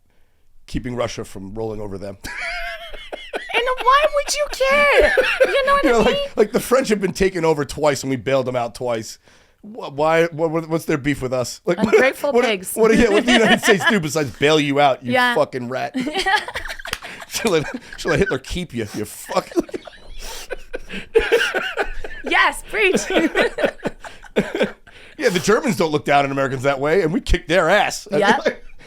keeping Russia from rolling over them. And why would you care? You know what I mean? Like the French have been taken over twice, and we bailed them out twice. Why? What's their beef with us? Like, ungrateful pigs. What do the United States do besides bail you out? You fucking rat. She'll let Hitler keep you. You fuck. Yes, preach. Yeah, the Germans don't look down on Americans that way, and we kick their ass. Yeah.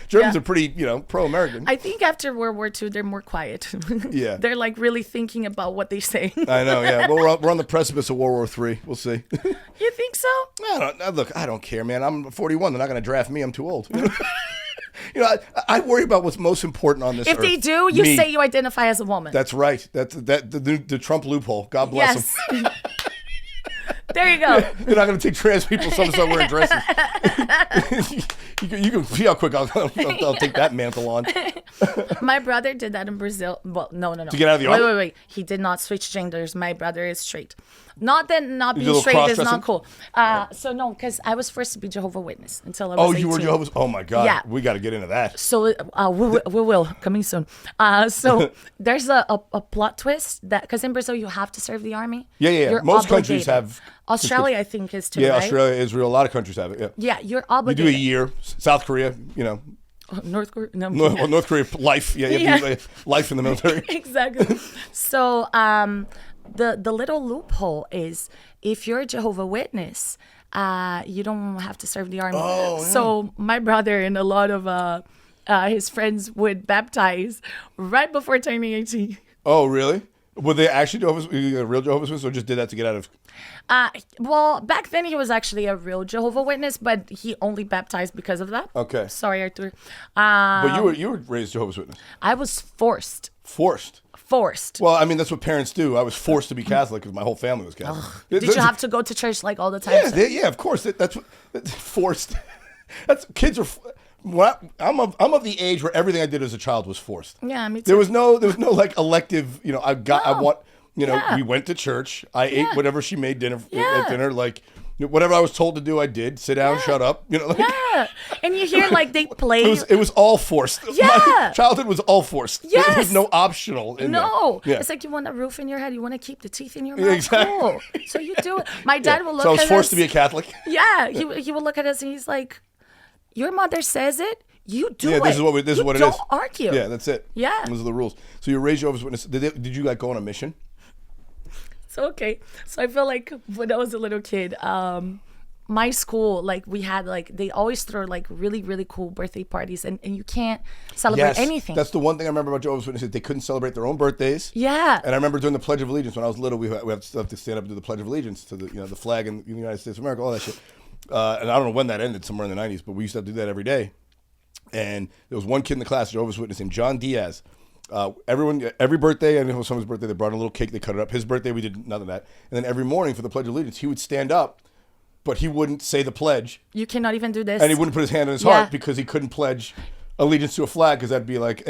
Germans are pretty, pro-American. I think after World War II, they're more quiet. Yeah. They're like really thinking about what they say. I know, yeah. Well, we're on the precipice of World War III. We'll see. You think so? I don't care, man. I'm 41. They're not going to draft me. I'm too old. I worry about what's most important on this earth. If they do, you say you identify as a woman. That's right. That's the Trump loophole. God bless them. There you go. You're not going to take trans people some start wearing dresses. you can see how quick I'll take that mantle on. My brother did that in Brazil. Well, no. To get out of the army? Wait. He did not switch genders. My brother is straight. Not that not You being do straight is not cross-dressing? cool. So no, because I was forced to be Jehovah Witness until I was 18. You were Jehovah's? Oh my God. Yeah. We got to get into that. So we will coming soon. So there's a plot twist that because in Brazil you have to serve the army. Yeah. You're Most countries obligated. have. Australia, I think, is too. Yeah, right? Australia, Israel, a lot of countries have it. Yeah. Yeah, you're You obligated. do a year. South Korea, North Korea. No. North Korea, life. Yeah, you have to do life in the military. Exactly. So the little loophole is if you're a Jehovah Witness, you don't have to serve the army. Oh, yeah. So my brother and a lot of his friends would baptize right before turning 18. Oh, really? Were they actually real Jehovah's Witnesses, or just did that to get out of? Well, back then he was actually a real Jehovah Witness, but he only baptized because of that. Okay. Sorry, Arthur. But you were raised Jehovah's Witness. I was forced. Forced. Forced. Well, I mean, that's what parents do. I was forced to be Catholic because my whole family was Catholic. Did you have to go to church like all the time? Yeah, of course. That's forced. That's kids are. I'm of the age where everything I did as a child was forced. Yeah, me too. There was no like elective. Yeah. We went to church. I ate whatever she made at dinner. Like whatever I was told to do, I did. Sit down, shut up. Yeah, and you hear like they play. It was all forced. Yeah. My childhood was all forced. Yes. There was no optional in No, there. Yeah. it's like you want a roof in your head. You want to keep the teeth in your mouth. Exactly. Cool. So you do it. My dad will look So I at us. was forced to be a Catholic. Yeah, he will look at us and he's like, "Your mother says it. You do it. This is what it is. Don't argue. Yeah, that's it. Yeah. Those are the rules. So you raised Jehovah's Witness. Did you like go on a mission? So okay. So I feel like when I was a little kid, my school, like we had like they always throw like really, really cool birthday parties and you can't celebrate anything. That's the one thing I remember about Jehovah's Witnesses. They couldn't celebrate their own birthdays. Yeah. And I remember doing the Pledge of Allegiance when I was little. We have to stand up and do the Pledge of Allegiance to the flag in the United States of America, all that shit. And I don't know when that ended, somewhere in the 90s, but we used to have to do that every day. And there was one kid in the class, Jehovah's Witness, named John Diaz. Every birthday, I know someone's birthday, they brought a little cake, they cut it up. His birthday, we did none of that. And then every morning for the Pledge of Allegiance, he would stand up, but he wouldn't say the pledge. You cannot even do this. And he wouldn't put his hand on his heart because he couldn't pledge allegiance to a flag because that'd be like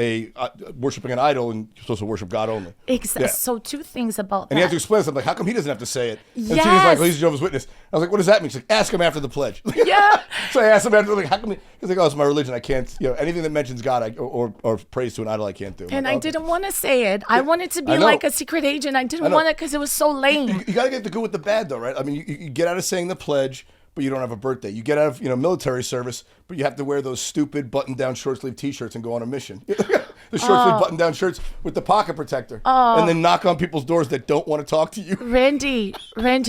worshiping an idol, and you're supposed to worship God only. Exactly. Yeah. So two things about that. And you have to explain something like, how come he doesn't have to say it? And Yes. she's like, well, he's a Jehovah's Witness. I was like, what does that mean? She's like, ask him after the pledge. Yeah. So I asked him after, like, how come he's like, oh, it's my religion. I can't, anything that mentions God or praise to an idol, I can't do. I'm And like, I okay. didn't want to say it. I wanted to be I know. like a secret agent. I didn't want it because it was so lame. You got to get the good with the bad, though, right? I mean, you get out of saying the pledge, but you don't have a birthday. You get out of military service, but you have to wear those stupid button-down short-sleeve T-shirts and go on a mission. The short-sleeve button-down shirts with the pocket protector, and then knock on people's doors that don't want to talk to you. Randy,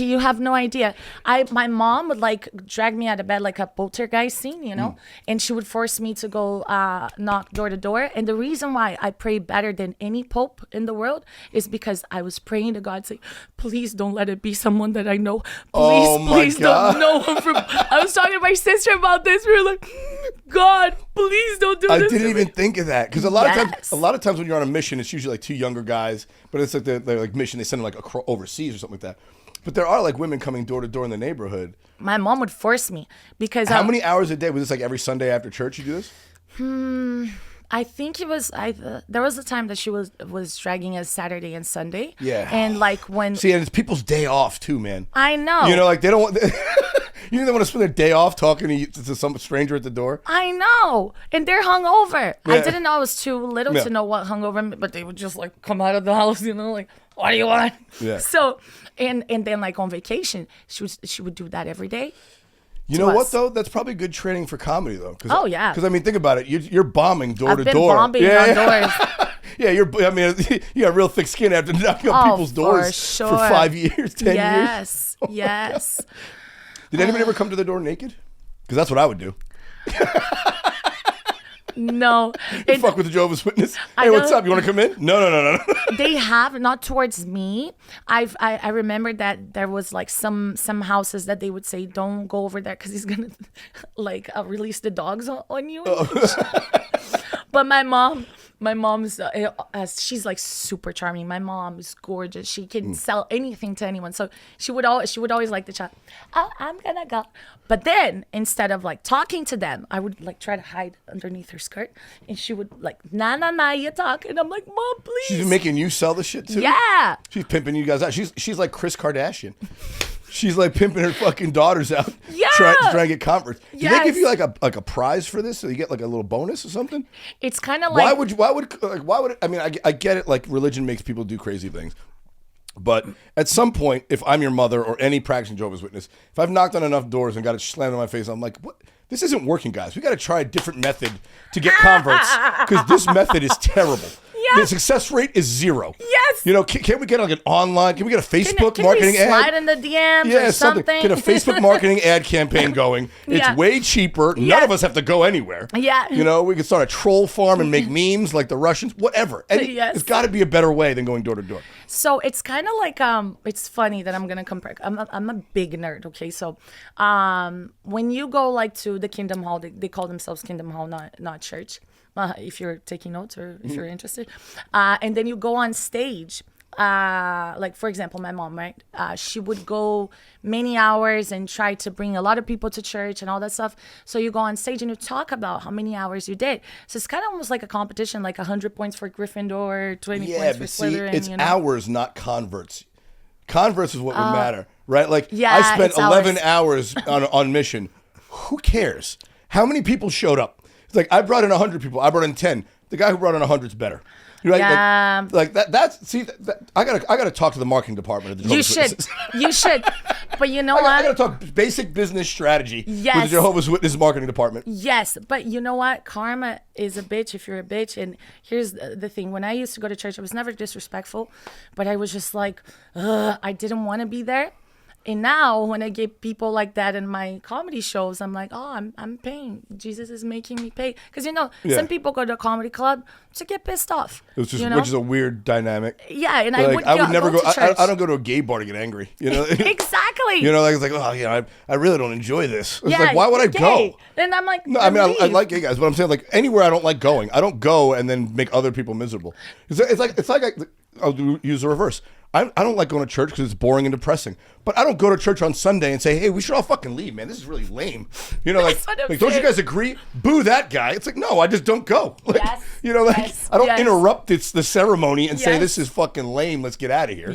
you have no idea. My mom would like drag me out of bed like a poltergeist scene, and she would force me to go knock door to door. And the reason why I pray better than any pope in the world is because I was praying to God, saying, please don't let it be someone that I know. Please don't know him from. I was talking to my sister about this. We were like, God, please don't do this. I didn't even think of that because a lot Yes. of times when you're on a mission, it's usually like two younger guys, but it's like they're like mission. They send them like overseas or something like that. But there are like women coming door to door in the neighborhood. My mom would force me because How many hours a day was this? Like every Sunday after church, you do this? I think it was there was a time that she was dragging us Saturday and Sunday. Yeah. And like when See, and it's people's day off too, man. I know. Like they don't want. You didn't want to spend a day off talking to some stranger at the door? I know. And they're hungover. Yeah. I didn't know I was too little to know what hungover meant, but they would just like come out of the house, like, what do you want? Yeah. So, and then like on vacation, she would do that every day. You know what though? That's probably good training for comedy though. Oh yeah. Because I mean, think about it. You're bombing door to door. I've been bombing on doors. Yeah, you got real thick skin after knocking on people's doors for 5 years, 10 years. Yes. Did anybody ever come to the door naked? Because that's what I would do. No. Fuck with the Jehovah's Witness. Hey, what's up? You want to come in? No. They have, not towards me. I remember that there was like some houses that they would say, don't go over there because he's going to like release the dogs on you. But my mom's she's like super charming. My mom is gorgeous. She can sell anything to anyone. So she would always like to chat. Oh, I'm gonna go. But then instead of like talking to them, I would like try to hide underneath her skirt, and she would like, nah, you talk, and I'm like, Mom, please. She's making you sell the shit too. Yeah. She's pimping you guys out. She's like Kris Kardashian. She's like pimping her fucking daughters out, trying to get converts. Do they give you like a prize for this, so you get like a little bonus or something? It's kind of like why would it, I mean, I get it. Like religion makes people do crazy things, but at some point, if I'm your mother or any practicing Jehovah's Witness, if I've knocked on enough doors and got it slammed in my face, I'm like, what? This isn't working, guys. We got to try a different method to get converts because this method is terrible. The success rate is 0. Yes. Can't we get like an online? Can we get a Facebook marketing ad? ad? Slide in the DMs or something. Get a Facebook marketing ad campaign going. It's way cheaper. None of us have to go anywhere. Yeah. We can start a troll farm and make memes like the Russians. Whatever. It's got to be a better way than going door to door. So it's kind of like it's funny that I'm gonna compare. I'm a big nerd. Okay, so when you go like to the Kingdom Hall, they call themselves Kingdom Hall, not church. If you're taking notes or if you're interested. And then you go on stage. Like, for example, my mom, right? She would go many hours and try to bring a lot of people to church and all that stuff. So you go on stage and you talk about how many hours you did. So it's kind of almost like a competition, like 100 points for Gryffindor, 20 points for Slytherin. It's hours, not converts. Converts is what would matter, right? Like, I spent 11 hours on mission. Who cares? How many people showed up? It's like, I brought in 100 people. I brought in 10. The guy who brought in 100 is better. Right? Yeah. Like that. I gotta talk to the marketing department of the Jehovah's Witnesses. You should. But you know what? I gotta talk basic business strategy with the Jehovah's Witness marketing department. Yes, but you know what? Karma is a bitch if you're a bitch. And here's the thing: when I used to go to church, I was never disrespectful, but I was just like, I didn't want to be there. And now when I get people like that in my comedy shows, I'm like, oh, I'm paying. Jesus is making me pay. Because, some people go to a comedy club to get pissed off. It's just, which is a weird dynamic. Yeah, and like, I would never go to church. I don't go to a gay bar to get angry. Exactly. It's like, oh, yeah, I really don't enjoy this. It's like, why would I go? Then I'm like, no, I mean, I like gay guys, but I'm saying, like, anywhere I don't like going, I don't go and then make other people miserable. It's like I'll use the reverse. I don't like going to church because it's boring and depressing. But I don't go to church on Sunday and say, hey, we should all fucking leave, man. This is really lame. Like don't you guys agree? Boo that guy. It's like, no, I just don't go. Like, I don't interrupt the ceremony and say, this is fucking lame. Let's get out of here.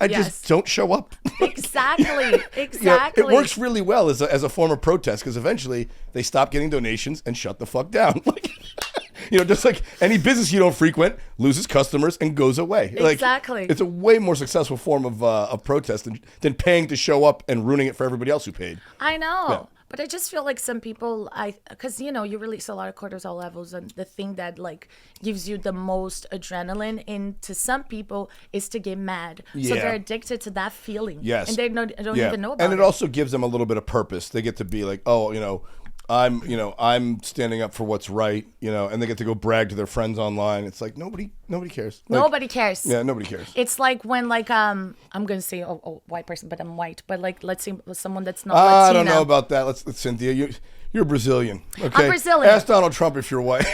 I just don't show up. Exactly. It works really well as a form of protest because eventually they stop getting donations and shut the fuck down. Just like any business you don't frequent loses customers and goes away. Exactly. It's a way more successful form of protest than paying to show up and ruining it for everybody else who paid. I know. Yeah. But I just feel like some people, because, you release a lot of cortisol levels, and the thing that, like, gives you the most adrenaline into some people is to get mad. So they're addicted to that feeling. Yes. And they don't even know about it. And it also gives them a little bit of purpose. They get to be like, oh, I'm standing up for what's right, and they get to go brag to their friends online. It's like nobody cares. Nobody cares. Yeah, nobody cares. It's like when I'm gonna say white person, but I'm white. But like, let's say someone that's not Latina. Latina. I don't know about that. Let's Cynthia, you're Brazilian. Okay, I'm Brazilian. Ask Donald Trump if you're white.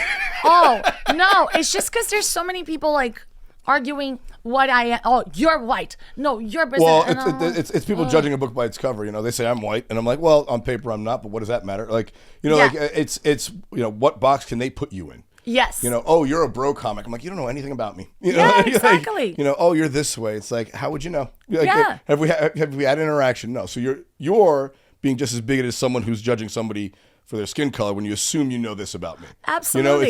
Oh no, it's just because there's so many people like arguing what I am. Oh, you're white. No, you're Brazilian. Well, it's people judging a book by its cover. They say I'm white, and I'm like, well, on paper I'm not, but what does that matter? Like, like it's what box can they put you in? Yes. Oh, you're a bro comic. I'm like, you don't know anything about me. Yeah, exactly. Oh, you're this way. It's like, how would you know? Like, have we had interaction? No. So you're being just as bigoted as someone who's judging somebody for their skin color when you assume you know this about me. Absolutely. You know,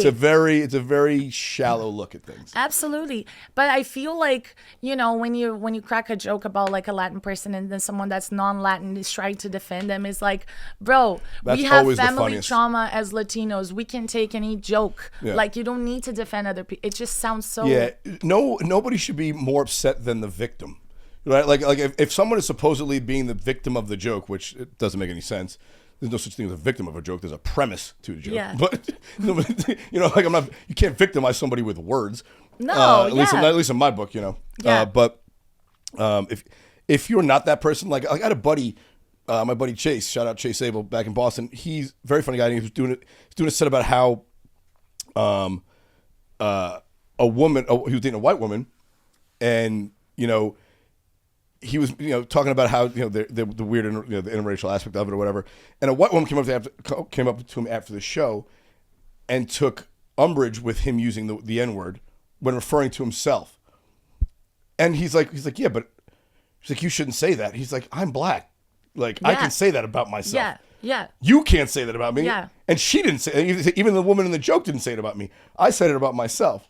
it's a very shallow look at things. Absolutely. But I feel like, you know, when you crack a joke about like a Latin person and then someone that's non-Latin is trying to defend them, is like, bro, That's we have always the family funniest. trauma as Latinos. We can take any joke. Yeah. Like, you don't need to defend other people. It just sounds so... Yeah, nobody should be more upset than the victim, right? Like if someone is supposedly being the victim of the joke, which it doesn't make any sense. There's no such thing as a victim of a joke. There's a premise to a joke. Yeah. But you know, like you can't victimize somebody with words. No, at least in my book, you know. Yeah. But if you're not that person, like I got a buddy, my buddy Chase, shout out Chase Abel back in Boston. He's a very funny guy. And he was doing a set about how a woman, he was dating a white woman, and you know, he was, you know, talking about how, you know, the weird, you know, the interracial aspect of it or whatever. And a white woman came up to him after the show and took umbrage with him using the N-word when referring to himself. And he's like, yeah, but she's like, you shouldn't say that. He's like, I'm black. Like, I can say that about myself. Yeah, yeah. You can't say that about me. Yeah. And she didn't say it. Even the woman in the joke didn't say it about me. I said it about myself.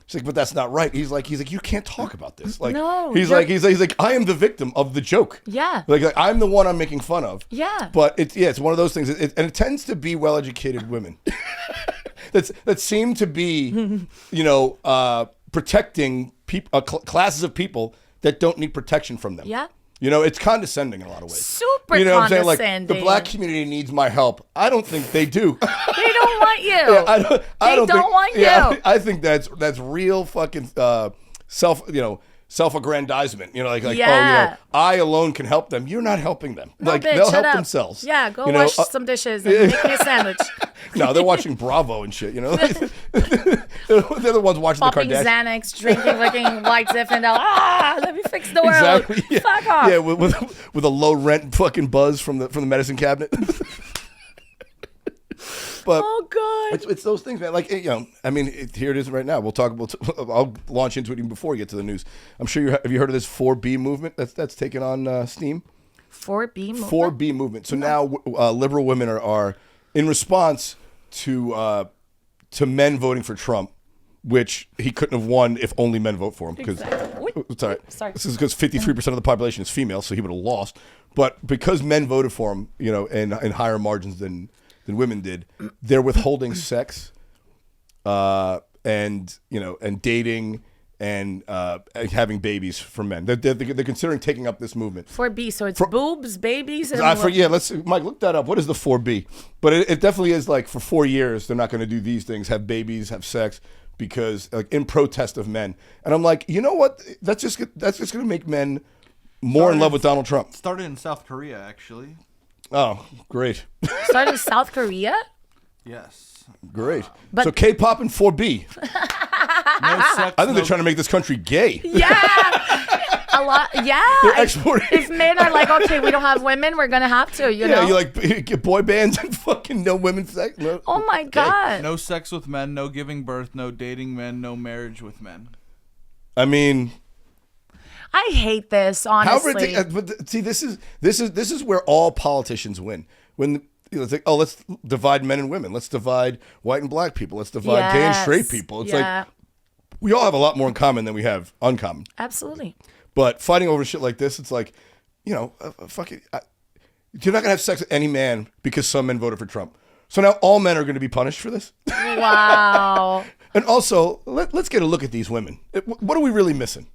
She's like, but that's not right. He's like, you can't talk about this. Like, No, he's like, I am the victim of the joke. Yeah. Like I'm the one I'm making fun of. Yeah. But it's one of those things, and it tends to be well-educated women that seem to be, you know, protecting classes of people that don't need protection from them. Yeah. You know, it's condescending in a lot of ways. Super you know condescending. what I'm saying? Like, the black community needs my help. I don't think they do. They don't want you. I don't think, want you. Yeah, I think that's real fucking self-aggrandizement. You know, like oh, you know, I alone can help them. You're not helping them. No, like bitch, they'll shut help up. themselves. Yeah, go you know, wash some dishes and make me a sandwich. No, they're watching Bravo and shit. You know, they're the ones watching Popping the Kardashians. Xanax, drinking fucking white Zinfandel. Let me fix the world. Exactly. Yeah. Fuck off. Yeah, with a low rent fucking buzz from the medicine cabinet. But Oh God. it's those things, man. Like, you know, I mean, here it is right now. I'll launch into it even before we get to the news. I'm sure have you heard of this 4B movement that's taken on steam? 4B movement. 4B movement. So now liberal women are in response to men voting for Trump, which he couldn't have won if only men vote for him. Sorry. This is because 53% of the population is female, so he would have lost. But because men voted for him, you know, in higher margins than women did, they're withholding sex, and you know, and dating and having babies from men. They're considering taking up this movement. 4B, so it's boobs, babies, and Mike, look that up. What is the 4B? But it definitely is like for 4 years they're not going to do these things, have babies, have sex, because like in protest of men. And I'm like, you know what? That's just going to make men more in love with Donald Trump. Started in South Korea, actually. Oh, great. started in South Korea. Yes. Great. But- so K-pop and 4B. No sex. I think they're trying to make this country gay. Yeah. A lot. Yeah. They're exporting. If men are like, okay, we don't have women, we're gonna have to. You know. You like get boy bands and fucking no women sex. No, Oh my God. No sex with men, no giving birth, no dating men, no marriage with men. I mean, I hate this, honestly. but see, this is where all politicians win. When it's like, oh, let's divide men and women. Let's divide white and black people. Let's divide gay and straight people. It's like we all have a lot more in common than we have uncommon. Absolutely. But fighting over shit like this, it's like, you know, you're not gonna have sex with any man because some men voted for Trump. So now all men are going to be punished for this. Wow. And also, let's get a look at these women. What are we really missing?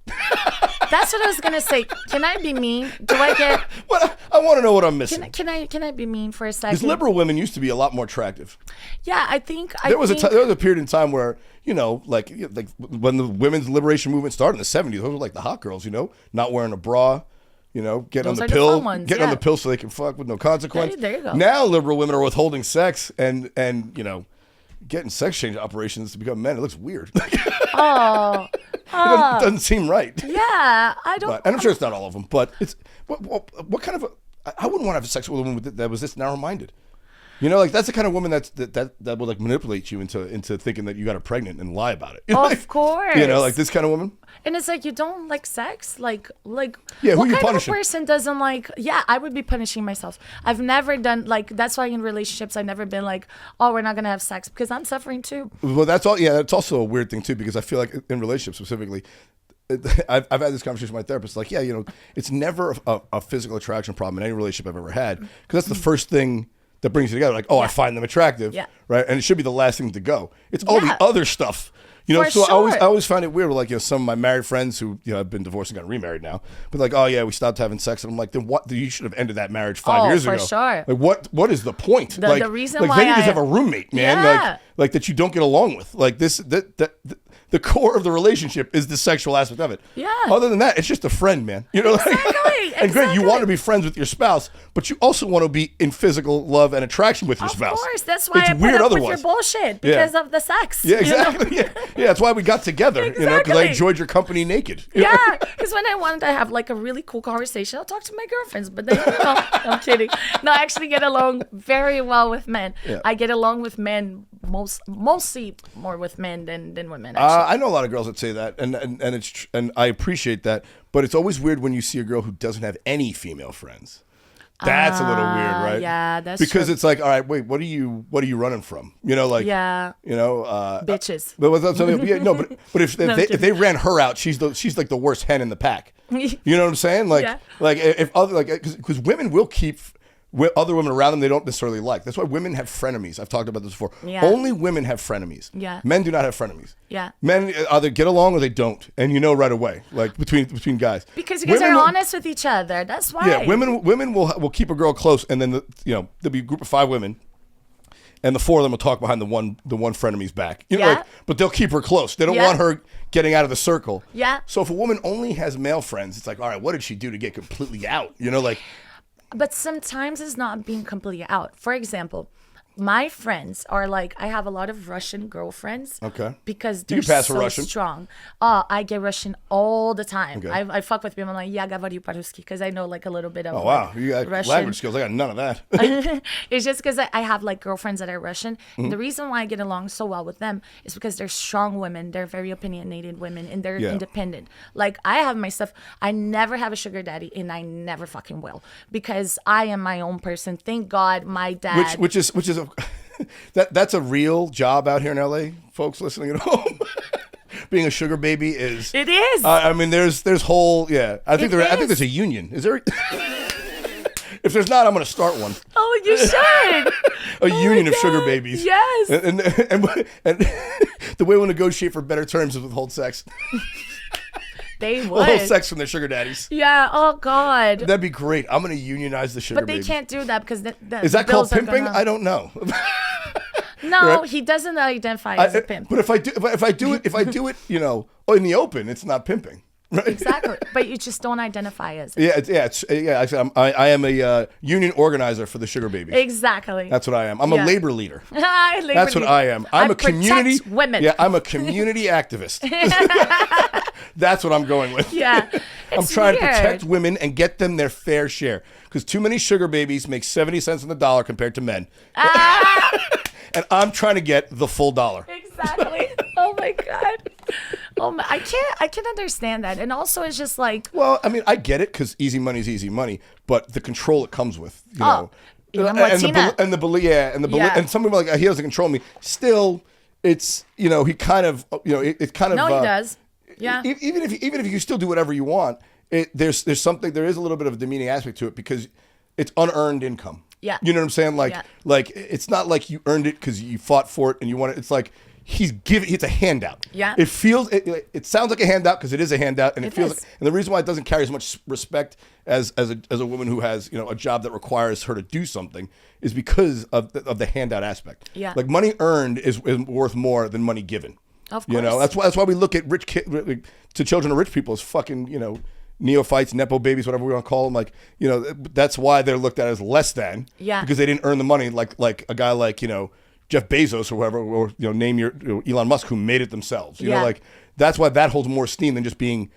That's what I was gonna say. Can I be mean? Do I get? I want to know what I'm missing. Can I be mean for a second? Because liberal women used to be a lot more attractive. Yeah, I think There was a period in time where, you know, like when the women's liberation movement started in the 70s, those were like the hot girls, you know, not wearing a bra, you know, getting on the pill, getting on the pill so they can fuck with no consequence. There you go. Now liberal women are withholding sex and you know, getting sex change operations to become men. It looks weird. Oh. It doesn't seem right. Yeah, I don't. And I'm sure it's not all of them, but it's what kind of I wouldn't want to have sex with a woman that was this narrow-minded. You know, like that's the kind of woman that will like manipulate you into thinking that you got her pregnant and lie about it. You know, Of course. You know, like this kind of woman. And it's like, you don't like sex? Like Yeah, who what you kind punishing? of a person doesn't like, I would be punishing myself. I've never done, like, that's why in relationships, I've never been like, oh, we're not going to have sex, because I'm suffering too. Well, that's all. Yeah, that's also a weird thing too, because I feel like in relationships specifically, I've had this conversation with my therapist. Like, yeah, you know, it's never a physical attraction problem in any relationship I've ever had, because that's the first thing that brings you together. Like, oh, I find them attractive, right? And it should be the last thing to go. It's all the other stuff. You know, For so sure. I always find it weird. Like, you know, some of my married friends who, you know, have been divorced and got remarried now, but like, oh yeah, we stopped having sex, and I'm like, then what? You should have ended that marriage 5 years ago. For sure. Like, what is the point? The like, reason like, why then you just I- have a roommate, man. Yeah. Like that you don't get along with. Like this, the core of the relationship is the sexual aspect of it. Yeah. Other than that, it's just a friend, man. You know, Exactly. and great, you exactly. want to be friends with your spouse, but you also want to be in physical love and attraction with your spouse. Of course, that's why it's I put weird up otherwise. with your bullshit, because of the sex. Yeah, you know? exactly. Yeah, that's why we got together. You know, because I Exactly. enjoyed your company naked. You know? Yeah, because when I wanted to have like a really cool conversation, I'll talk to my girlfriends. But then, I'm kidding. No, I actually get along very well with men. Yeah. I get along with men mostly more with men than women. Actually. I know a lot of girls that say that, and I appreciate that. But it's always weird when you see a girl who doesn't have any female friends. That's a little weird, right? Yeah, that's because true. it's like, all right, wait, what are you running from? You know, like, you know, bitches. But what's something? Yeah, no, but if No, if they ran her out, she's like the worst hen in the pack. You know what I'm saying? Like, Yeah. like if other because women will keep other women around them they don't necessarily like. That's why women have frenemies. I've talked about this before. Yeah. Only women have frenemies. Yeah. Men do not have frenemies. Yeah. Men either get along or they don't, and you know right away, like between guys. Because you guys Women are will- honest with each other. That's why. Yeah, women will keep a girl close, and then there'll be a group of 5 women, and the 4 of them will talk behind the one frenemy's back. You know, Yeah. like, but they'll keep her close. They don't Yeah. want her getting out of the circle. Yeah. So if a woman only has male friends, it's like, all right, what did she do to get completely out? You know, like. But sometimes it's not being completely out. For example, my friends are like, I have a lot of Russian girlfriends. Okay. Because You they're can pass for so Russian. strong. I get Russian all the time. Okay. I fuck with people. I'm like, yeah, говорю по-русски, because I know like a little bit of Oh wow, like, you got Russian. language skills. I got none of that. It's just because I have like girlfriends that are Russian. Mm-hmm. And the reason why I get along so well with them is because they're strong women. They're very opinionated women, and they're Yeah. independent. Like, I have my stuff. I never have a sugar daddy, and I never fucking will, because I am my own person. Thank God my dad. which is a that's a real job out here in LA, folks listening at home. Being a sugar baby is. It is. I mean, there's whole I think It I think is. there's a union. Is there? If there's not, I'm going to start one. Oh, you should. A union of God. sugar babies. Yes. And the way we'll negotiate for better terms is withhold sex. They Withhold would. sex from their sugar daddies. Yeah. Oh God. That'd be great. I'm going to unionize the sugar But they babies. can't do that because the Is that called bills are pimping? gonna- I don't know. No, Right? he doesn't identify as a pimp. But if I do it, you know, in the open, it's not pimping, right? Exactly. But you just don't identify as it. Yeah. Actually, I am a union organizer for the sugar babies. Exactly. That's what I am. I'm a labor leader. That's what I am. I'm a protect community women. Yeah, I'm a community activist. That's what I'm going with. Yeah. I'm It's trying to weird. protect women and get them their fair share, because too many sugar babies make 70 cents on the dollar compared to men. And I'm trying to get the full dollar. Exactly. Oh my God. Oh my, I can't understand that. And also, it's just like, Well, I mean, I get it, because easy money is easy money, but the control it comes with, you know. even And Latina. the belief, Yeah. and some people are like, he doesn't control me. Still, it's, you know, he kind of, you know, it kind of. no, he does. Yeah. Even if you still do whatever you want, there's something, there is a little bit of a demeaning aspect to it, because it's unearned income. Yeah. You know what I'm saying? Like, Yeah. like it's not like you earned it because you fought for it and you want it. It's like it's a handout. Yeah. It feels, it sounds like a handout because it is a handout, and it feels is. like, and the reason why it doesn't carry as much respect as a woman who has, you know, a job that requires her to do something is because of the handout aspect. Yeah. Like, money earned is worth more than money given. Of You know, course. that's why we look at to children of rich people as fucking, you know, neophytes, nepo babies, whatever we want to call them. Like, you know, that's why they're looked at as less than. Yeah. Because they didn't earn the money like a guy like, you know, Jeff Bezos or whoever, or, you know, name your, you know, Elon Musk, who made it themselves. You Yeah. know, like, that's why that holds more esteem than just being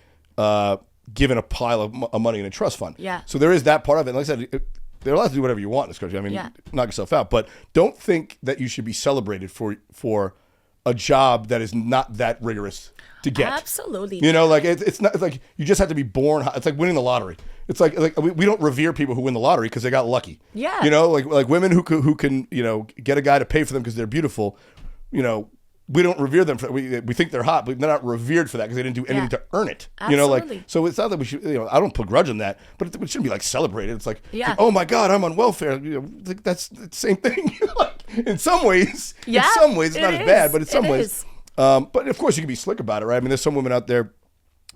given a pile of money in a trust fund. Yeah. So there is that part of it. Like I said, they're allowed to do whatever you want in this country. I mean, knock yourself out. But don't think that you should be celebrated for a job that is not that rigorous to get. Absolutely. You know, like it's not. It's like you just have to be born. It's like winning the lottery. It's like we don't revere people who win the lottery because they got lucky. Yeah. You know, like women who can get a guy to pay for them because they're beautiful. You know, we don't revere them. We think they're hot, but they're not revered for that because they didn't do anything to earn it. Absolutely. You know, like so it's not that we should. I don't begrudge them that, but it shouldn't be like celebrated. It's like, oh my God, I'm on welfare. That's the same thing. Like, in some ways, it's not as bad, but in some ways. But of course, you can be slick about it, right? I mean, there's some women out there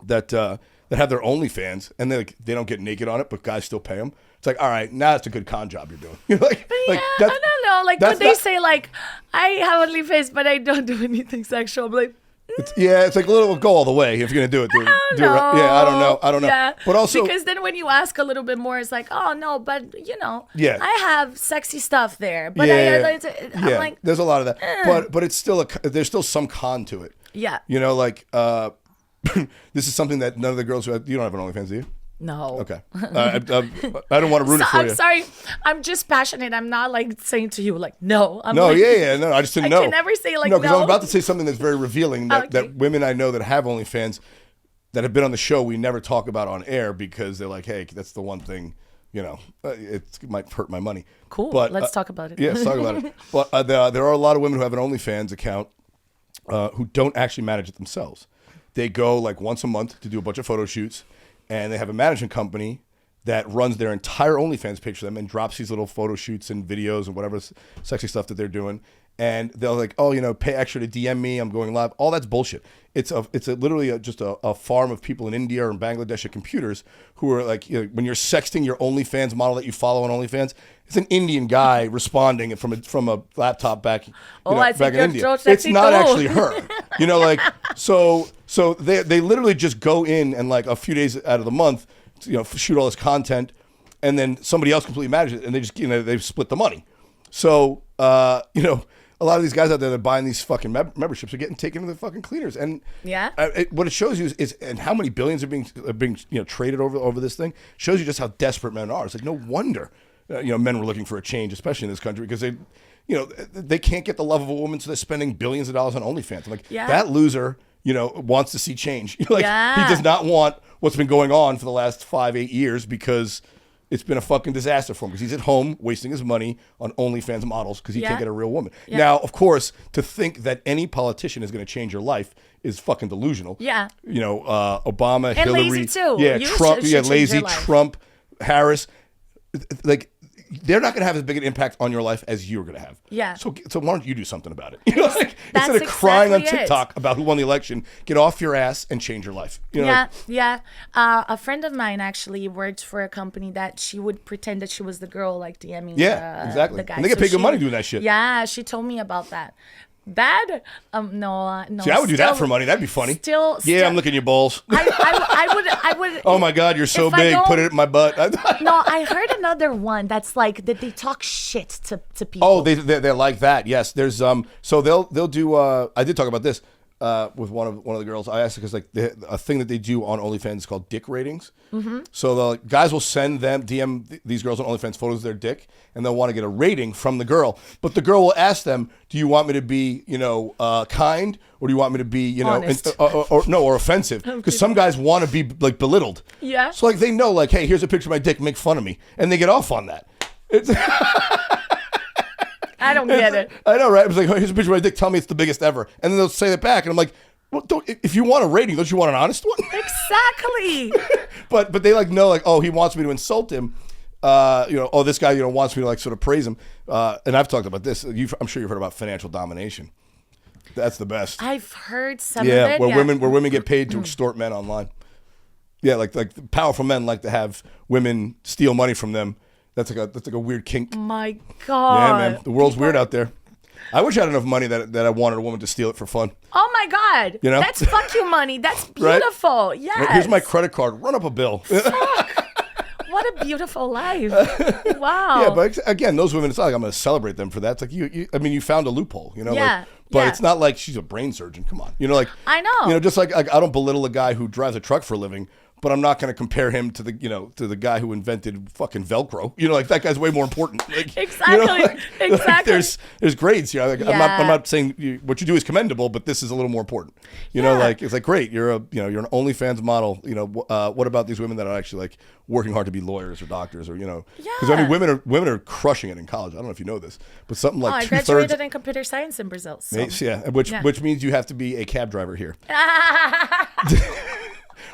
that have their OnlyFans and they don't get naked on it, but guys still pay them. It's like, all right, now it's a good con job you're doing. I don't know. Like when they say like, I have OnlyFans, but I don't do anything sexual. I'm like, it's like go all the way if you're gonna do it. I don't know. Yeah, I don't know. Yeah. But also because then when you ask a little bit more, it's like, oh no, but I have sexy stuff there. But I'm like, there's a lot of that. But it's still there's still some con to it. Yeah. You know, like this is something that none of the girls you don't have an OnlyFans, do you? No. Okay. I don't want to ruin it for you. I'm sorry. I'm just passionate. I'm not like saying to you like no. No. I just didn't know. I can never say like no. Because I'm about to say something that's very revealing that women I know that have OnlyFans that have been on the show we never talk about on air because they're like, hey, that's the one thing. It might hurt my money. Cool. But let's talk about it. Yeah, let's talk about it. But there are a lot of women who have an OnlyFans account who don't actually manage it themselves. They go like once a month to do a bunch of photo shoots. And they have a management company that runs their entire OnlyFans page for them and drops these little photo shoots and videos and whatever sexy stuff that they're doing. And they're like, oh, pay extra to DM me. I'm going live. All that's bullshit. It's literally just a farm of people in India or in Bangladesh at computers who are like, when you're sexting your OnlyFans model that you follow on OnFans, it's an Indian guy responding from a laptop back in India. It's not actually her. So they literally just go in and like a few days out of the month, shoot all this content, and then somebody else completely manages it, and they just they split the money. So a lot of these guys out there that are buying these fucking memberships are getting taken to the fucking cleaners, and what it shows you is and how many billions are being traded over this thing shows you just how desperate men are. It's like no wonder men were looking for a change, especially in this country, because they can't get the love of a woman, so they're spending billions of dollars on OnlyFans. I'm like that loser. Wants to see change. He does not want what's been going on for the last 5-8 years because it's been a fucking disaster for him because he's at home wasting his money on OnlyFans models because he can't get a real woman. Yeah. Now, of course, to think that any politician is going to change your life is fucking delusional. Yeah. Obama, and Hillary. Lazy too. Yeah, Trump. Lazy, Trump, Harris. Like, they're not going to have as big an impact on your life as you're going to have. Yeah. So why don't you do something about it? Instead of crying on TikTok about who won the election, get off your ass and change your life. A friend of mine actually worked for a company that she would pretend that she was the girl like DMing exactly. the guy. And they get paid good money doing that shit. Yeah, she told me about that. Bad? No. See, I would do that for money. That'd be funny. Still, I'm looking at your balls. I would. Oh my God, you're so big. Put it in my butt. No, I heard another one that's like that they talk shit to people. Oh, they're like that. Yes, there's So they'll do. I did talk about this with one of the girls. I asked because like a thing that they do on OnlyFans is called dick ratings. Mm-hmm. So the guys will send them DM these girls on OnlyFans photos of their dick, and they'll want to get a rating from the girl. But the girl will ask them, "Do you want me to be kind, or do you want me to be or offensive?" Because some guys want to be like belittled. Yeah. So like they know like, hey, here's a picture of my dick. Make fun of me, and they get off on that. I don't get it. I know, right? It was like, oh, here's a picture of my dick. Tell me it's the biggest ever. And then they'll say that back. And I'm like, well, if you want a rating, don't you want an honest one? Exactly. but they like know, like, oh, he wants me to insult him. This guy, wants me to like sort of praise him. And I've talked about this. I'm sure you've heard about financial domination. That's the best. I've heard some of it. Where women get paid to extort men online. Yeah, like powerful men like to have women steal money from them. That's like a weird kink. My God. Yeah, man. The world's weird out there. I wish I had enough money that I wanted a woman to steal it for fun. Oh my God. That's fuck you money. That's beautiful. Right? Yes. Here's my credit card. Run up a bill. Fuck. What a beautiful life. Wow. Yeah, but again, those women, it's not like I'm going to celebrate them for that. It's like you found a loophole, Yeah. But it's not like she's a brain surgeon. Come on. I know. Just like I don't belittle a guy who drives a truck for a living. but I'm not going to compare him to the guy who invented fucking Velcro. Like that guy's way more important. Like, exactly. Exactly. Like there's grades here. Like, I'm not saying what you do is commendable, but this is a little more important. Like it's like great. You're an OnlyFans model. What about these women that are actually like working hard to be lawyers or doctors or because I mean women are crushing it in college. I don't know if you know this, but something like I graduated in computer science in Brazil. So. Which means you have to be a cab driver here.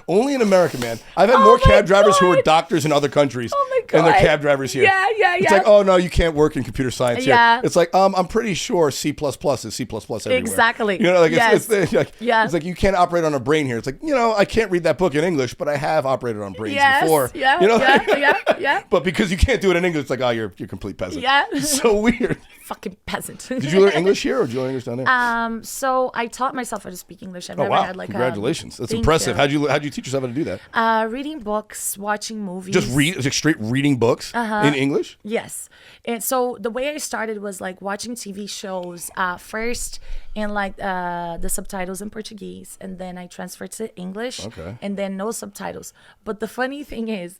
Only in America, man. I've had more cab drivers who are doctors in other countries, and they're cab drivers here. Yeah. It's like, oh no, you can't work in computer science here. Yeah. It's like, I'm pretty sure C++ is C++ everywhere. Exactly. It's like you can't operate on a brain here. It's like, I can't read that book in English, but I have operated on brains before. Yeah. But because you can't do it in English, it's like, oh, you're a complete peasant. Yeah. So weird. Fucking peasant. Did you learn English here, or did you learn English down there? So I taught myself how to speak English. I've never had like congratulations. That's impressive. How'd you teach yourself how to do that? Reading books, watching movies. Just straight reading books in English? Yes. And so the way I started was like watching TV shows first and like the subtitles in Portuguese, and then I transferred to English, and then no subtitles. But the funny thing is,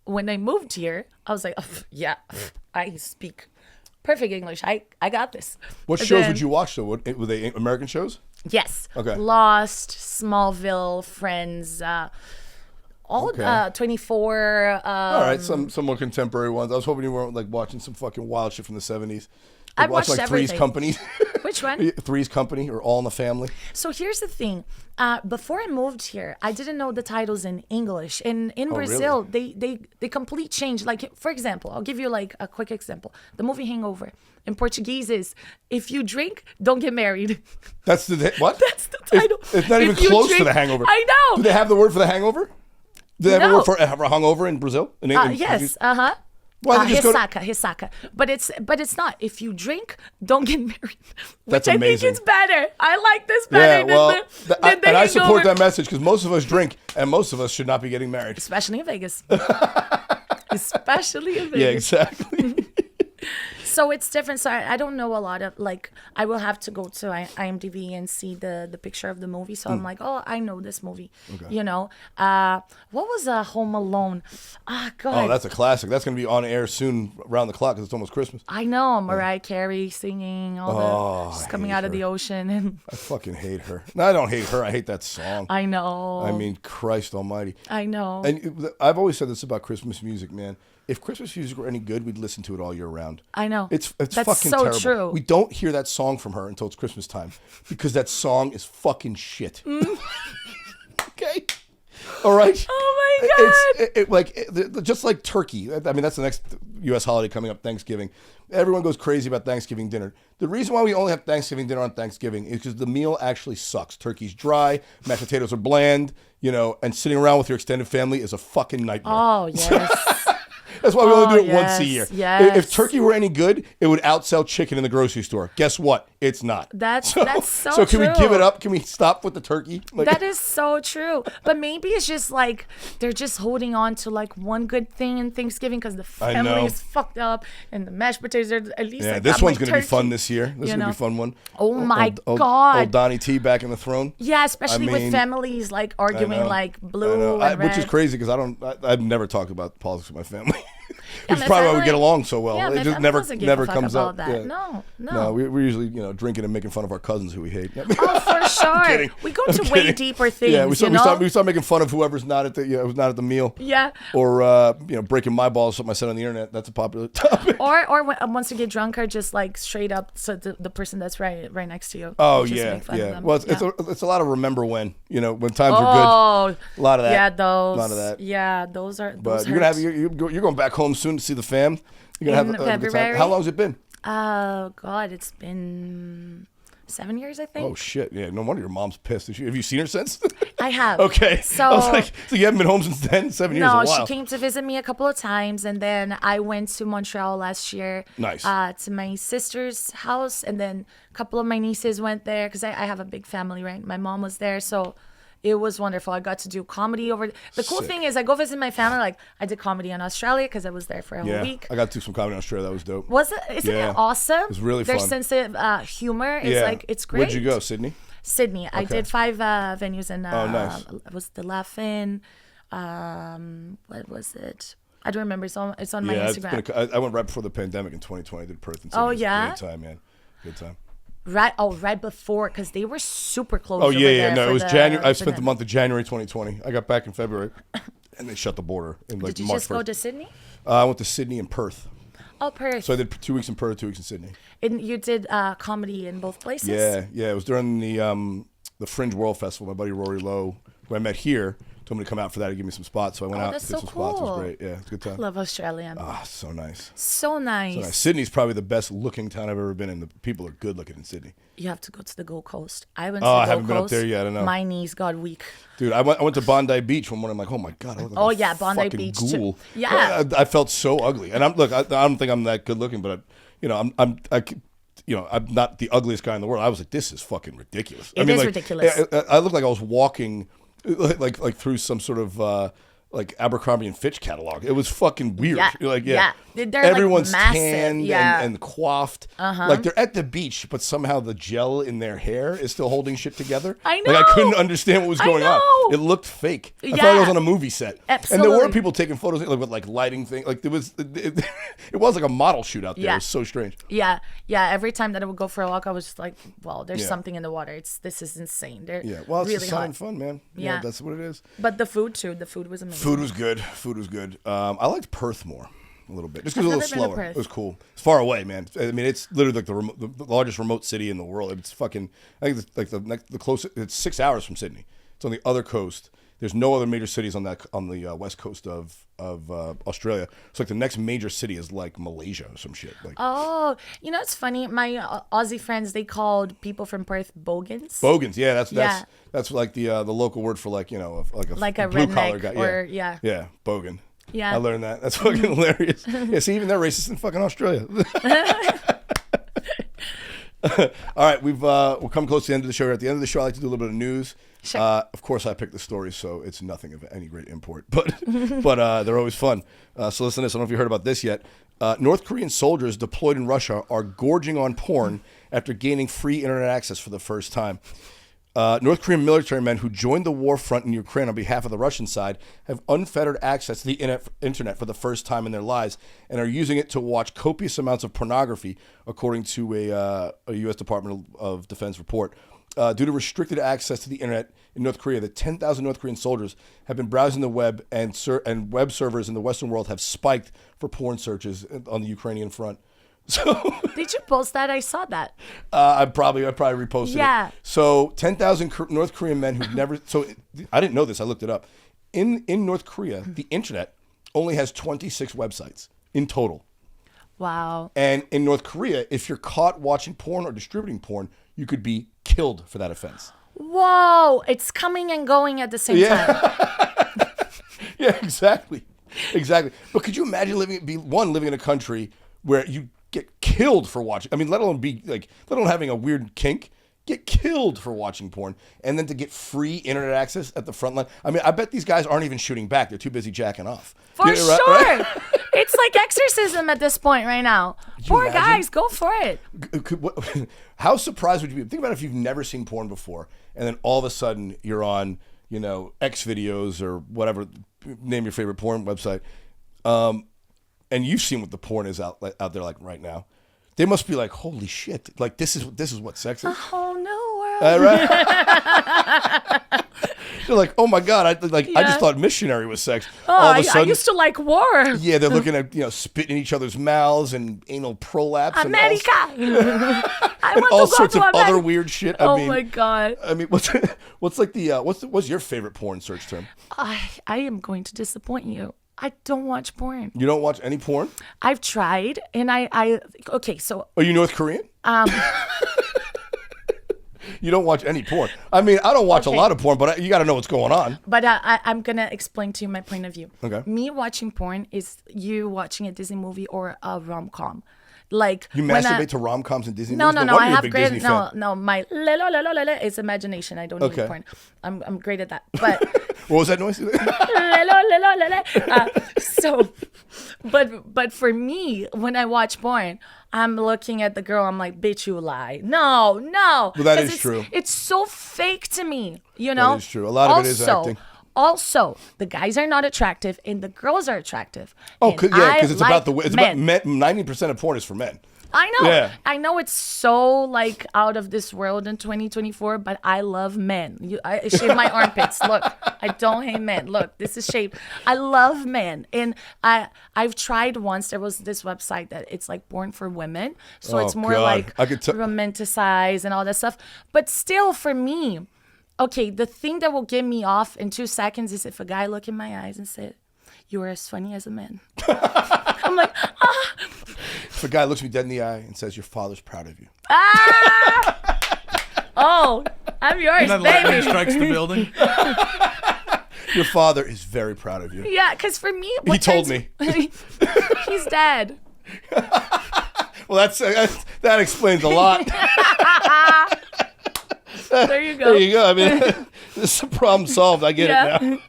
when I moved here, I was like, I speak perfect English. I got this. What shows would you watch though? Were they American shows? Yes. Okay. Lost, Smallville, Friends, 24. All right, some more contemporary ones. I was hoping you weren't like watching some fucking wild shit from the 70s. I watched like everything. Three's Company. Which one? Three's Company or All in the Family. So here's the thing. Before I moved here, I didn't know the titles in English. And in Brazil, really? they complete change. Like, for example, I'll give you like a quick example. The movie Hangover in Portuguese is, if you drink, don't get married. That's what? That's the title. It's not even close to the Hangover. I know. Do they have the word for the hangover? Do they have a word for hungover in Brazil? Yes. Why they just ressaca. But it's not. If you drink, don't get married. That's Which amazing. I think it's better. I like this better than the and I support hangover. that message because most of us drink and most of us should not be getting married. Especially in Vegas. Especially in Vegas. Yeah, exactly. So it's different. So I don't know a lot of, like, I will have to go to IMDb and see the picture of the movie. So I'm like, oh, I know this movie. Okay. What was Home Alone? God. Oh, that's a classic. That's going to be on air soon around the clock because it's almost Christmas. I know. Mariah Carey singing, she's coming out of the ocean. And I fucking hate her. No, I don't hate her. I hate that song. I know. I mean, Christ almighty. I know. And I've always said this about Christmas music, man. If Christmas music were any good, we'd listen to it all year round. I know. It's That's fucking so terrible. true. We don't hear that song from her until it's Christmas time because that song is fucking shit. Okay? All right? Oh my God. Just like turkey. I mean, that's the next U.S. holiday coming up, Thanksgiving. Everyone goes crazy about Thanksgiving dinner. The reason why we only have Thanksgiving dinner on Thanksgiving is because the meal actually sucks. Turkey's dry, mashed potatoes are bland, and sitting around with your extended family is a fucking nightmare. Oh, yes. That's why we only do it once a year. Yes. If turkey were any good, it would outsell chicken in the grocery store. Guess what? It's not. That's so So can true. we give it up? Can we stop with the turkey? That is so true. But maybe it's just like they're just holding on to like one good thing in Thanksgiving because the family is fucked up and the mashed potatoes are at least. Yeah, I this got one's my going to be fun turkey. this year. This is going to be a fun one. Oh my God. God. Old Donnie T back in the throne. Yeah, especially with families like arguing like blue and red. Which is crazy because I've never talked about politics with my family. Yeah, Which my is probably why we family- get along so well. Yeah, it my just family never doesn't give a fuck comes about up. that. Yeah. No. No, we're usually drinking and making fun of our cousins who we hate. Oh, for sure. kidding. We go I'm to way kidding. dear things. Yeah, we start making fun of whoever's not at the who's not at the meal. Yeah. Or breaking my balls, something I said on the internet. That's a popular topic. Or once you get drunk, or just like straight up to the person that's right next to you. Oh Just yeah, make fun of them. Well, it's a lot of remember when when times are good. A lot of that. Yeah, those. A lot of that. Yeah, those are. But those you're gonna hurt. have you're going back home soon to see the fam. You're gonna In have a good time. February. How long's it been? God, it's been 7 years, I think. Oh shit! Yeah, no wonder your mom's pissed. Have you seen her since? I have. Okay. So I was like, so you haven't been home since then? 7 years. No, a while. she came to visit me a couple of times, and then I went to Montreal last year. Nice. To my sister's house, and then a couple of my nieces went there because I have a big family, right? My mom was there, so it was wonderful. I got to do comedy over. The cool Sick. thing is, I go visit my family. Like I did comedy in Australia because I was there for a whole week. I got to do some comedy in Australia. That was dope. Isn't it awesome? It was really Their fun. sense of humor is it's great. Where'd you go, Sydney? Sydney. I did 5 venues, and nice. it was the Laugh-In, what was it? I don't remember. It's on my Instagram. I went right before the pandemic in 2020. I did Perth and Sydney. Oh, yeah? Good time, man. Good time. Right before, because they were super close. Oh, yeah. No, it was January. I spent the month of January 2020. I got back in February, and they shut the border in like March 1st. Did you just go to Sydney? I went to Sydney and Perth. Oh, Perth. So I did 2 weeks in Perth, 2 weeks in Sydney. And you did comedy in both places? Yeah. It was during the Fringe World Festival. My buddy Rory Lowe, who I met here, told me to come out for that to give me some spots. So I went out, did some spots. It was great. Yeah, it's a good time. I love Australia. So nice. So nice. Sydney's probably the best looking town I've ever been in. The people are good looking in Sydney. You have to go to the Gold Coast. I went to the Gold Coast. I haven't been up there yet. I don't know. My knees got weak. Dude, I went to Bondi Beach one morning. I'm like, oh my God. I look like a Bondi Beach ghoul. too. Yeah. I felt so ugly. And I don't think I'm that good looking, but I'm not the ugliest guy in the world. I was like, this is fucking ridiculous. It is ridiculous. I looked like I was walking like through some sort of like Abercrombie and Fitch catalog. It was fucking weird. Yeah. They're everyone's like tanned and coiffed. Like they're at the beach, but somehow the gel in their hair is still holding shit together. I know. Like I couldn't understand what was going on. It looked fake. I felt like I was on a movie set. Absolutely. And there were people taking photos with like lighting things. Like it was like a model shoot out there. It was so strange. Yeah. Every time that I would go for a walk, I was just like, well, there's something in the water. This is insane. They're well, it's really the sun and fun, man. Yeah, that's what it is. But the food too. The food was amazing. Food was good. I liked Perth more a little bit, just because it was a little slower. It was cool. It's far away, man. I mean, it's literally like the largest remote city in the world. It's fucking. I think it's like the closest. It's 6 hours from Sydney. It's on the other coast. There's no other major cities on the west coast of Australia. So like the next major city is like Malaysia or some shit. Like, it's funny. My Aussie friends, they called people from Perth bogans. Bogans, yeah, that's like the local word for like a blue collar guy. Or yeah, bogan. Yeah, I learned that. That's fucking hilarious. Yeah, see, even they're racist in fucking Australia. All right, we're coming close to the end of the show. At the end of the show, I like to do a little bit of news. Sure. Of course, I picked the stories, so it's nothing of any great import, but they're always fun. So listen to this. I don't know if you heard about this yet. North Korean soldiers deployed in Russia are gorging on porn after gaining free internet access for the first time. North Korean military men who joined the war front in Ukraine on behalf of the Russian side have unfettered access to the internet for the first time in their lives and are using it to watch copious amounts of pornography, according to a U.S. Department of Defense report. Due to restricted access to the internet in North Korea, the 10,000 North Korean soldiers have been browsing the web, and web servers in the Western world have spiked for porn searches on the Ukrainian front. So did you post that? I saw that. I probably reposted it. So 10,000 North Korean men who've never. So I didn't know this. I looked it up. In North Korea, the internet only has 26 websites in total. Wow. And in North Korea, if you're caught watching porn or distributing porn, you could be killed for that offense. Whoa! It's coming and going at the same time. Yeah, exactly. But could you imagine living in a country where you get killed for watching? I mean, let alone having a weird kink. Get killed for watching porn, and then to get free internet access at the front line. I mean, I bet these guys aren't even shooting back. They're too busy jacking off. For sure. Right? It's like exorcism at this point right now. Poor guys, go for it. How surprised would you be? Think about if you've never seen porn before, and then all of a sudden you're on, X videos or whatever, name your favorite porn website, and you've seen what the porn is out there like right now. They must be like, holy shit! Like this is what sex is. A whole new world. Right? They're like, oh my god! I just thought missionary was sex. Oh, all of a sudden, I used to like war. Yeah, they're looking at spitting in each other's mouths and anal prolapse. America. And all sorts of other weird shit. I mean, my god! I mean, what's your favorite porn search term? I am going to disappoint you. I don't watch porn. You don't watch any porn? I've tried, and okay, so... Are you North Korean? You don't watch any porn. I mean, I don't watch a lot of porn, but you got to know what's going on. But I'm going to explain to you my point of view. Okay. Me watching porn is you watching a Disney movie or a rom-com. Like you masturbate to rom-coms and Disney movies? No, I have great. No, my is imagination. I don't need porn. I'm great at that. But what was that noise? But for me, when I watch porn, I'm looking at the girl. I'm like, bitch, you lie. No. Well, that is true. It's so fake to me. That is true. A lot of it is acting. Also, the guys are not attractive and the girls are attractive. Oh, And because it's I about like about men. men. 90% of porn is for men. I know. Yeah. I know it's so like out of this world in 2024, but I love men. I shave my armpits. Look, I don't hate men. Look, this is shaved. I love men. And I've tried once. There was this website that it's like born for women. So Oh, it's more God. like I could romanticized and all that stuff. But still for me, okay, the thing that will get me off in 2 seconds is if a guy look in my eyes and said, "You are as funny as a man." I'm like, ah. If a guy looks me dead in the eye and says, "Your father's proud of you." Oh, I'm yours, And then lightning baby. strikes the building. Your father is very proud of you. Yeah, because for me, He told me. He's dead. Well, that explains a lot. There you go. There you go. I mean, this is a problem solved. I get it now.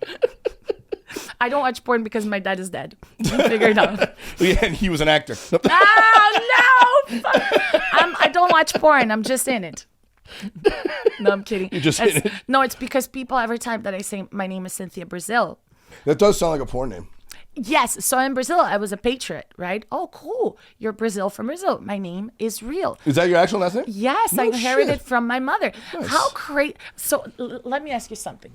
I don't watch porn because my dad is dead. Figure it out. Yeah, and he was an actor. Oh, no! I don't watch porn. I'm just in it. No, I'm kidding. You're just in it. No, it's because people every time that I say my name is Cinthya Brasil. That does sound like a porn name. Yes. So in Brazil, I was a patriot, right? Oh, cool. You're Brazil from Brazil. My name is real. Is that your actual last name? Yes, No I inherited shit. from my mother. Nice. How great. So let me ask you something.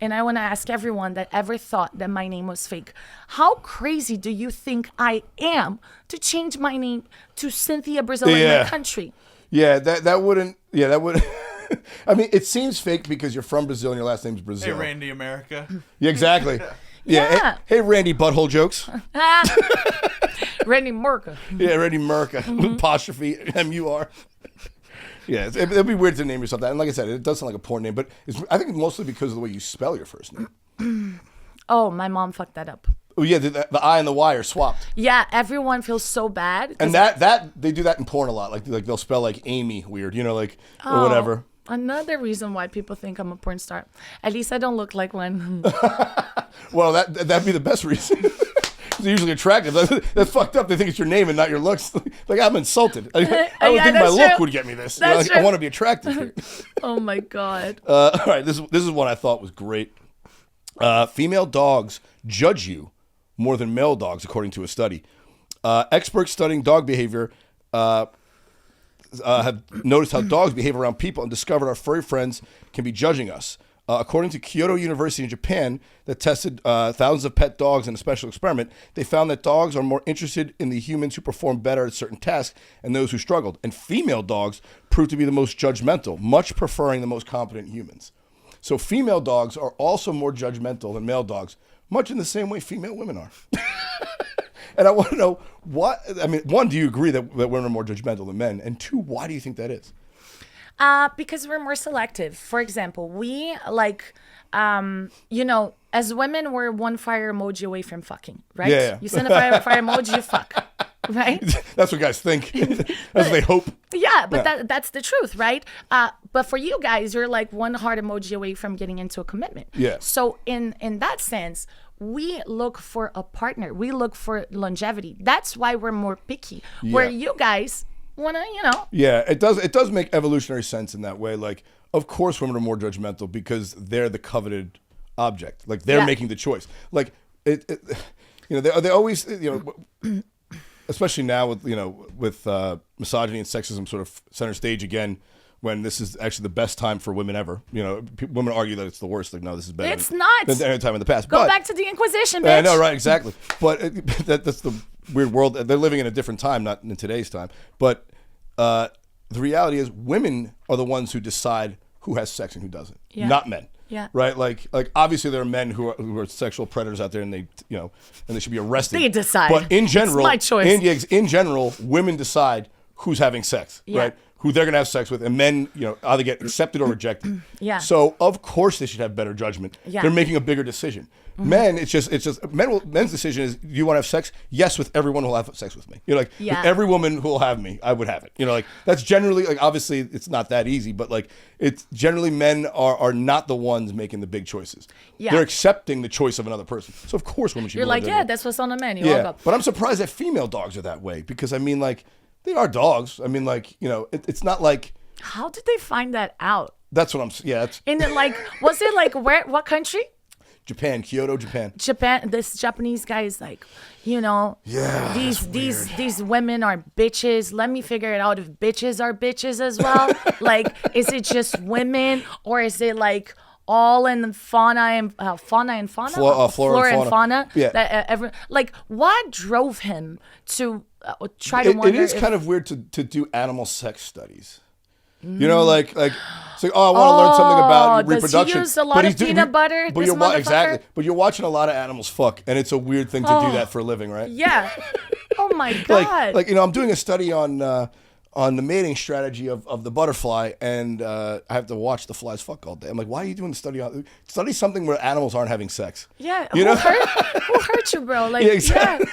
And I want to ask everyone that ever thought that my name was fake. How crazy do you think I am to change my name to Cinthya Brasil in Yeah. my country? Yeah, that wouldn't. Yeah, that would. I mean, it seems fake because you're from Brazil and your last name's Hey, Brazil. Randy America. Yeah, exactly. Yeah. Yeah. Hey, Randy, butthole jokes. Randy Merca. Yeah, Randy Merca. Apostrophe M-U-R. Yeah, it'd be weird to name yourself that. And like I said, it does sound like a porn name, but I think mostly because of the way you spell your first name. Oh, my mom fucked that up. Oh yeah, the I and the Y are swapped. Yeah, everyone feels so bad. 'cause- And that they do that in porn a lot. Like they'll spell like Amy weird, like or whatever. Another reason why people think I'm a porn star. At least I don't look like one. Well, that'd be the best reason. They're usually attractive. That's fucked up. They think it's your name and not your looks. Like I'm insulted. I would Yeah, think my that's look true. would get me this. That's I true. want to be attractive here. Oh my God. All right, this is one I thought was great. Female dogs judge you more than male dogs, according to a study. Experts studying dog behavior have noticed how dogs behave around people and discovered our furry friends can be judging us. According to Kyoto University in Japan, that tested thousands of pet dogs in a special experiment, they found that dogs are more interested in the humans who perform better at certain tasks and those who struggled. And female dogs proved to be the most judgmental, much preferring the most competent humans. So female dogs are also more judgmental than male dogs, much in the same way female women are. And I want to know one, do you agree that women are more judgmental than men? And two, why do you think that is? Because we're more selective. For example, we as women, we're one fire emoji away from fucking, right? Yeah. You send a fire emoji, you fuck, right? That's what guys think. That's what they hope. Yeah, but that's the truth, right? But for you guys, you're like one heart emoji away from getting into a commitment. Yeah. So in that sense, we look for a partner. We look for longevity. That's why we're more picky. Where you guys want to, Yeah, it does make evolutionary sense in that way. Like, of course women are more judgmental because they're the coveted object. Like they're making the choice. Like they always, especially now with misogyny and sexism sort of center stage again, when this is actually the best time for women ever. Women argue that it's the worst. Like, no, this is better. It's not. Than any time in the past. Go back to the Inquisition, bitch. I know, right? Exactly. But that's the weird world. They're living in a different time, not in today's time. But the reality is, women are the ones who decide who has sex and who doesn't, not men. Yeah. Right. Like obviously there are men who are sexual predators out there, and they should be arrested. They decide. But in general, It's my choice. In general, women decide who's having sex. Yeah. Right. Who they're gonna have sex with, and men, either get accepted or rejected. Yeah. So of course they should have better judgment. Yeah. They're making a bigger decision. Men, it's just men's decision is: do you want to have sex? Yes, with everyone who'll have sex with me. With every woman who will have me, I would have it. That's generally obviously it's not that easy, but it's generally men are not the ones making the big choices. Yeah. They're accepting the choice of another person. So of course women should. You're be more like, judgmental. that's what's on the menu. I'll go. But I'm surprised that female dogs are that way because they are dogs. It's not like. How did they find that out? That's what I'm. Yeah. And then was it where? What country? Japan, Kyoto, Japan. This Japanese guy is like, you know, Yeah, these women are bitches. Let me figure it out if bitches are bitches as well. Like, is it just women, or is it like all in flora and fauna? Flora and fauna. Yeah. That like, what drove him to try to wonder? It is kind of weird to do animal sex studies. You know, like it's like, oh, I want to learn something about reproduction. Does he use a lot of peanut butter? But exactly. But you're watching a lot of animals fuck, and it's a weird thing to do that for a living, right? Yeah. Oh my God. Like I'm doing a study on the mating strategy of the butterfly, and I have to watch the flies fuck all day. I'm like, why are you doing the study something where animals aren't having sex? Yeah. You know? Who hurt you, bro? Like, yeah, exactly.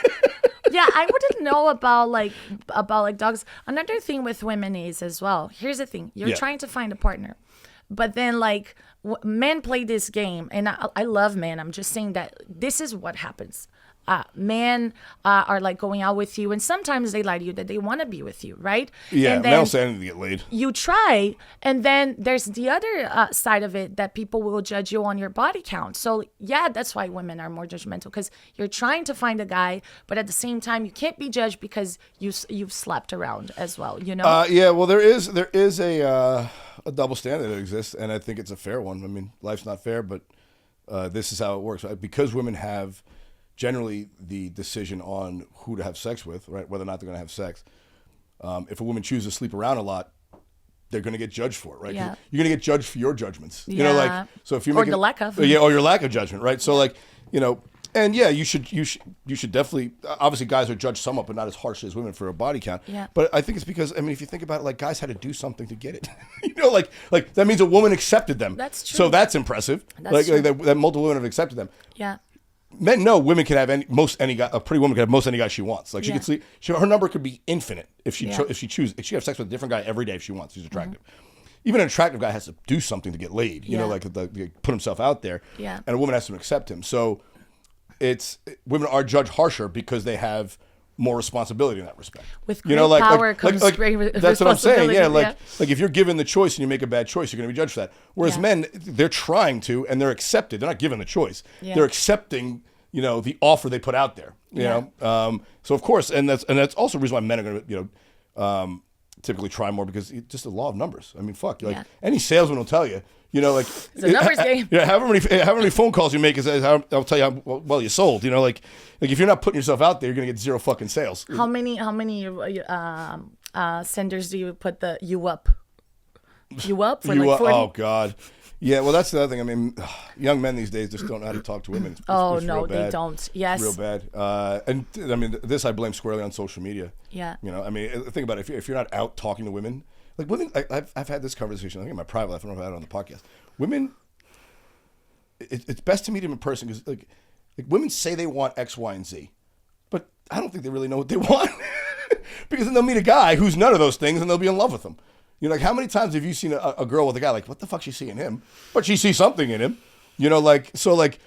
Yeah, I wouldn't know about dogs. Another thing with women is as well. Here's the thing: you're trying to find a partner, but then like men play this game, and I love men. I'm just saying that this is what happens. Men are like going out with you, and sometimes they lie to you that they want to be with you, right? Yeah, and men don't say anything to get laid. You try, and then there's the other side of it that people will judge you on your body count. So yeah, that's why women are more judgmental, because you're trying to find a guy, but at the same time you can't be judged because you've slept around as well. You know? Yeah. Well, there is a double standard that exists, and I think it's a fair one. I mean, life's not fair, but this is how it works, right? Because women have generally the decision on who to have sex with, right? Whether or not they're going to have sex. If a woman chooses to sleep around a lot, they're going to get judged for it, right? Yeah. You're going to get judged for your judgments. Yeah. You know, like, so if you're or the lack of. or your lack of judgment, right? So like, you know, and yeah, you should definitely, obviously guys are judged somewhat, but not as harshly as women for a body count. Yeah. But I think it's because, I mean, if you think about it, like guys had to do something to get it. You know, like that means a woman accepted them. That's true. So that's impressive. That's true. Like that multiple women have accepted them. Yeah. Men know women can have any guy. A pretty woman can have most any guy she wants. Like she could sleep. Her number could be infinite if she chooses. If she have sex with a different guy every day if she wants. She's attractive. Even an attractive guy has to do something to get laid. You know, like put himself out there. Yeah. And a woman has to accept him. So women are judged harsher because they have more responsibility in that respect. With great power comes great responsibility. That's what I'm saying. Yeah, like if you're given the choice and you make a bad choice, you're going to be judged for that. Whereas men, they're trying to, and they're accepted. They're not given the choice. Yeah. They're accepting, you know, the offer they put out there. You know, so of course, and that's also the reason why men are going to, you know, typically try more, because it's just the law of numbers. I mean, fuck, like any salesman will tell you. You know, like it's a numbers game. Yeah, however many phone calls you make is I'll tell you how well you sold. You know, like if you're not putting yourself out there, you're gonna get zero fucking sales. How many senders do you put the you up? You up for like 40? Oh God. Yeah, well, that's the other thing. I mean, young men these days just don't know how to talk to women. It's no, real bad. they don't. Yes, real bad. And I mean, this I blame squarely on social media. Yeah. You know, I mean, think about it. If you're not out talking to women, like women, I've had this conversation. I think in my private life. I don't know if I had it on the podcast. Women, it's best to meet them in person, because like women say they want X, Y, and Z, but I don't think they really know what they want. Because then they'll meet a guy who's none of those things, and they'll be in love with him. You know, like how many times have you seen a girl with a guy like, what the fuck she see in him? But she sees something in him. You know, like, so like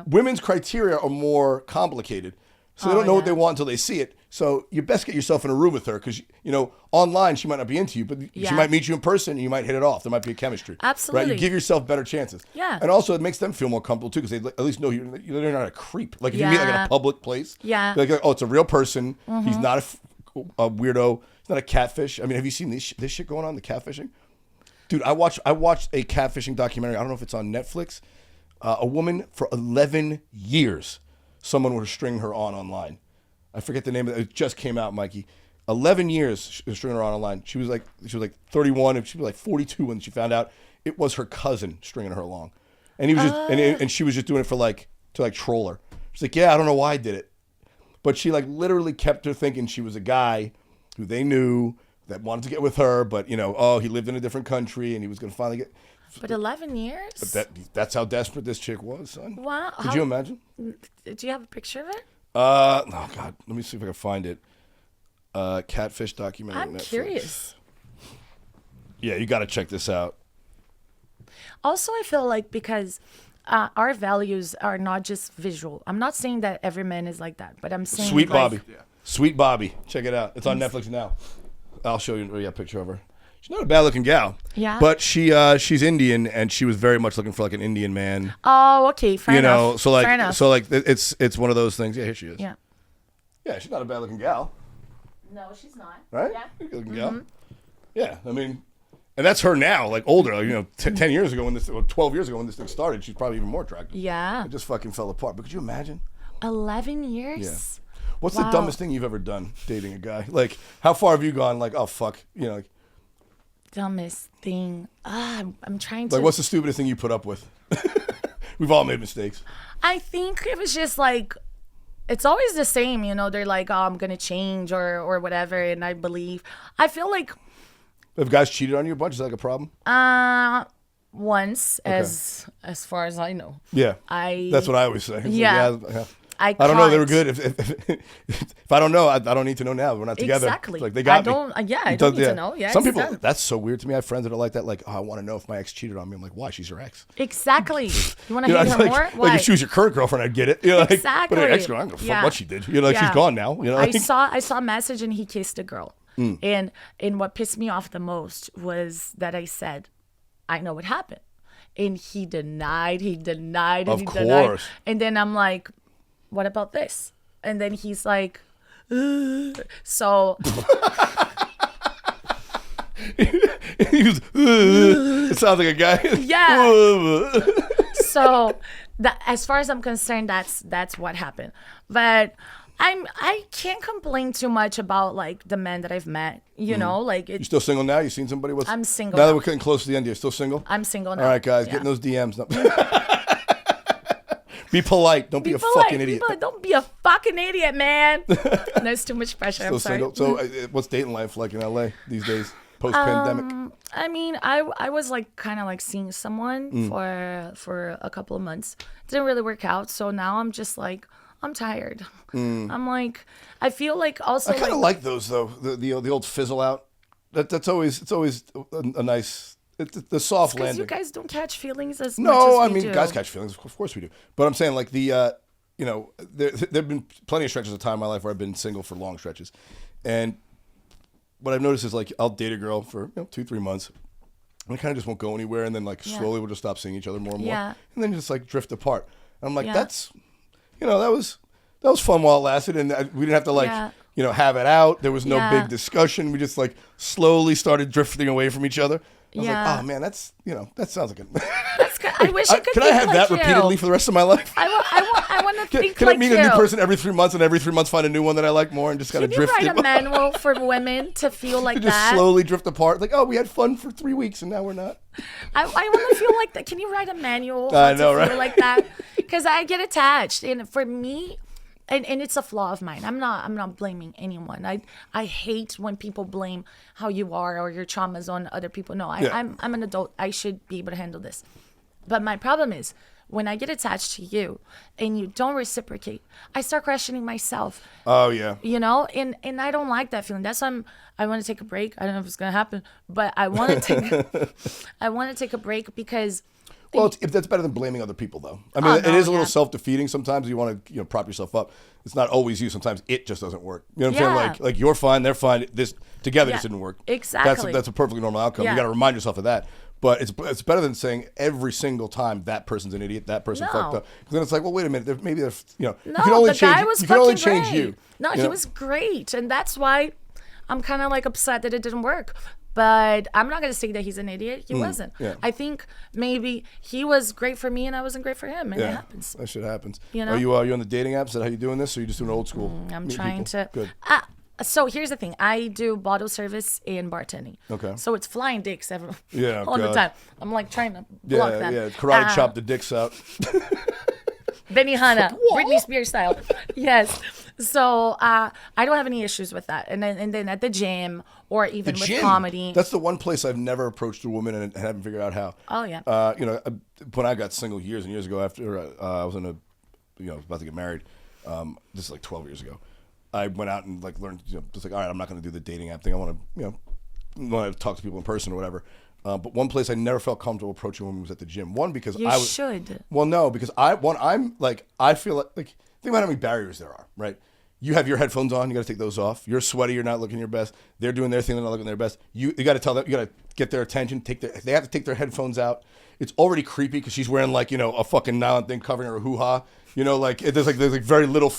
women's criteria are more complicated. So they don't know what they want until they see it. So you best get yourself in a room with her, because, you know, online she might not be into you, but she might meet you in person and you might hit it off. There might be a chemistry. Absolutely. Right? You give yourself better chances. Yeah. And also it makes them feel more comfortable too, because they at least know you're not a creep. Like if you meet like in a public place. Yeah. Like, oh, it's a real person. He's not a weirdo. He's not a catfish. I mean, have you seen this shit going on, the catfishing? Dude, I watched a catfishing documentary. I don't know if it's on Netflix. A woman for 11 years, someone was stringing her on online. I forget the name of it. It just came out, Mikey. 11 years she was stringing her on online. She was like 31, and she was like 42 when she found out it was her cousin stringing her along, and he was just and she was just doing it to troll her. She's like, yeah, I don't know why I did it, but she like literally kept her thinking she was a guy who they knew that wanted to get with her, but you know, he lived in a different country and he was going to finally get. But 11 years? But that's how desperate this chick was, son. Wow. Could you imagine? Do you have a picture of it? Oh God, let me see if I can find it. Catfish documentary. I'm curious. Yeah, you got to check this out. Also, I feel like because our values are not just visual. I'm not saying that every man is like that, but I'm saying Sweet like, Bobby. Sweet Bobby. Check it out. It's on Netflix now. I'll show you a picture of her. She's not a bad looking gal. Yeah. But she's Indian, and she was very much looking for like an Indian man. Oh, okay, fair enough. So like, fair enough. it's one of those things. Yeah, here she is. Yeah. Yeah, she's not a bad looking gal. No, she's not. Right? Yeah. Good looking gal. Yeah, I mean, and that's her now, like older. Like, 10 years ago or 12 years ago when this thing started, she's probably even more attractive. Yeah. It just fucking fell apart. But could you imagine? 11 years. Yeah. What's the dumbest thing you've ever done dating a guy? Like, how far have you gone? Like, oh fuck, like. Dumbest thing. I'm trying to. Like, what's the stupidest thing you put up with? We've all made mistakes. I think it was just like, it's always the same, They're like, oh, I'm gonna change or whatever, and I feel like. Have guys cheated on you a bunch? Is that like a problem? Once, Okay. as far as I know. Yeah. That's what I always say. It's like, I don't know. They were good. If I don't know, I don't need to know now. We're not together. Exactly. Like they got me. I don't need to know. Yeah. Some people, that's so weird to me. I have friends that are like that. Like, oh, I want to know if my ex cheated on me. I'm like, why? She's your ex. Exactly. You want to hate her like, more? Like Why? if she was your current girlfriend, I'd get it. Exactly. But an ex girl, I don't give a fuck what she did. She's gone now. I saw a message and he kissed a girl. And what pissed me off the most was that I said, I know what happened. And he denied, Of course. And then I'm like, what about this? And then he's like, ugh. So. He was, it sounds like a guy. Yeah. So, as far as I'm concerned, that's what happened. But I can't complain too much about like the men that I've met. Like You still single now? You seen somebody? I'm single. Now that we're getting close to the end, you're still single? I'm single now. All right, guys, getting those DMs. Be polite. Don't be a fucking idiot. Don't be a fucking idiot, man. There's too much pressure. I'm sorry. Single. So, what's dating life like in LA these days, post pandemic? I mean, I was like kind of like seeing someone for a couple of months. Didn't really work out. So now I'm just like, I'm tired. I'm like, I feel like also. I kind of like those though. The old fizzle out. It's always a nice. It's the soft landing. Because you guys don't catch feelings as much as No, I we mean do. guys catch feelings. Of course we do. But I'm saying like there've been plenty of stretches of time in my life where I've been single for long stretches, and what I've noticed is like I'll date a girl for 2-3 months. And we kind of just won't go anywhere, and then like slowly we'll just stop seeing each other more and more, and then just like drift apart. And I'm like, that's, that was fun while it lasted, and we didn't have to like have it out. There was no big discussion. We just like slowly started drifting away from each other. I was like, oh man, that's that sounds like a. That's good. I wish I could. Can I have that repeatedly for the rest of my life? I want to think Can like I meet a new person every 3 months, and every 3 months find a new one that I like more, and just kind of drift? Can you write a manual for women to feel like to just that? slowly drift apart. Like, oh, we had fun for 3 weeks, and now we're not. I want to feel like that. Can you write a manual I know, to right? feel like that? Because I get attached, and for me. And it's a flaw of mine. I'm not blaming anyone. I hate when people blame how you are or your traumas on other people. No, I'm an adult. I should be able to handle this. But my problem is when I get attached to you and you don't reciprocate, I start questioning myself. Oh yeah. And I don't like that feeling. That's why I want to take a break. I don't know if it's gonna happen, but I want to take a break because. Well, if that's better than blaming other people, though. I mean, it is a little self-defeating. Sometimes you want to, prop yourself up. It's not always you. Sometimes it just doesn't work. You know what I'm saying? Like you're fine, they're fine. This together just didn't work. Exactly. That's a perfectly normal outcome. You got to remind yourself of that. But it's better than saying every single time that person's an idiot, that person fucked up. Because then it's like, well, wait a minute. Maybe there's, No, you can only the guy was fucking only change great. you. No, he was great, and that's why I'm kind of like upset that it didn't work. But I'm not going to say that he's an idiot. He wasn't. Yeah. I think maybe he was great for me and I wasn't great for him. And it happens. That shit happens. Are you on the dating apps? Is that how you doing this? Or are you just doing old school? I'm trying to. Good. So here's the thing. I do bottle service and bartending. Okay. So it's flying dicks all God. the time. I'm like trying to block them. Yeah, karate chop the dicks out. Benihana, Britney Spears style. Yes. So I don't have any issues with that. And then at the gym or even with comedy. That's the one place I've never approached a woman and haven't figured out how. Oh yeah. When I got single years and years ago after I was about to get married, this is like 12 years ago. I went out and like learned, just like, all right, I'm not going to do the dating app thing. I want to, talk to people in person or whatever. But one place I never felt comfortable approaching women was at the gym. One, because you should. Well, no, because I feel like think about how many barriers there are, right? You have your headphones on. You got to take those off. You're sweaty. You're not looking your best. They're doing their thing. They're not looking their best. You got to tell them. You got to get their attention. They have to take their headphones out. It's already creepy because she's wearing like a fucking nylon thing covering her hoo-ha. Like there's very little.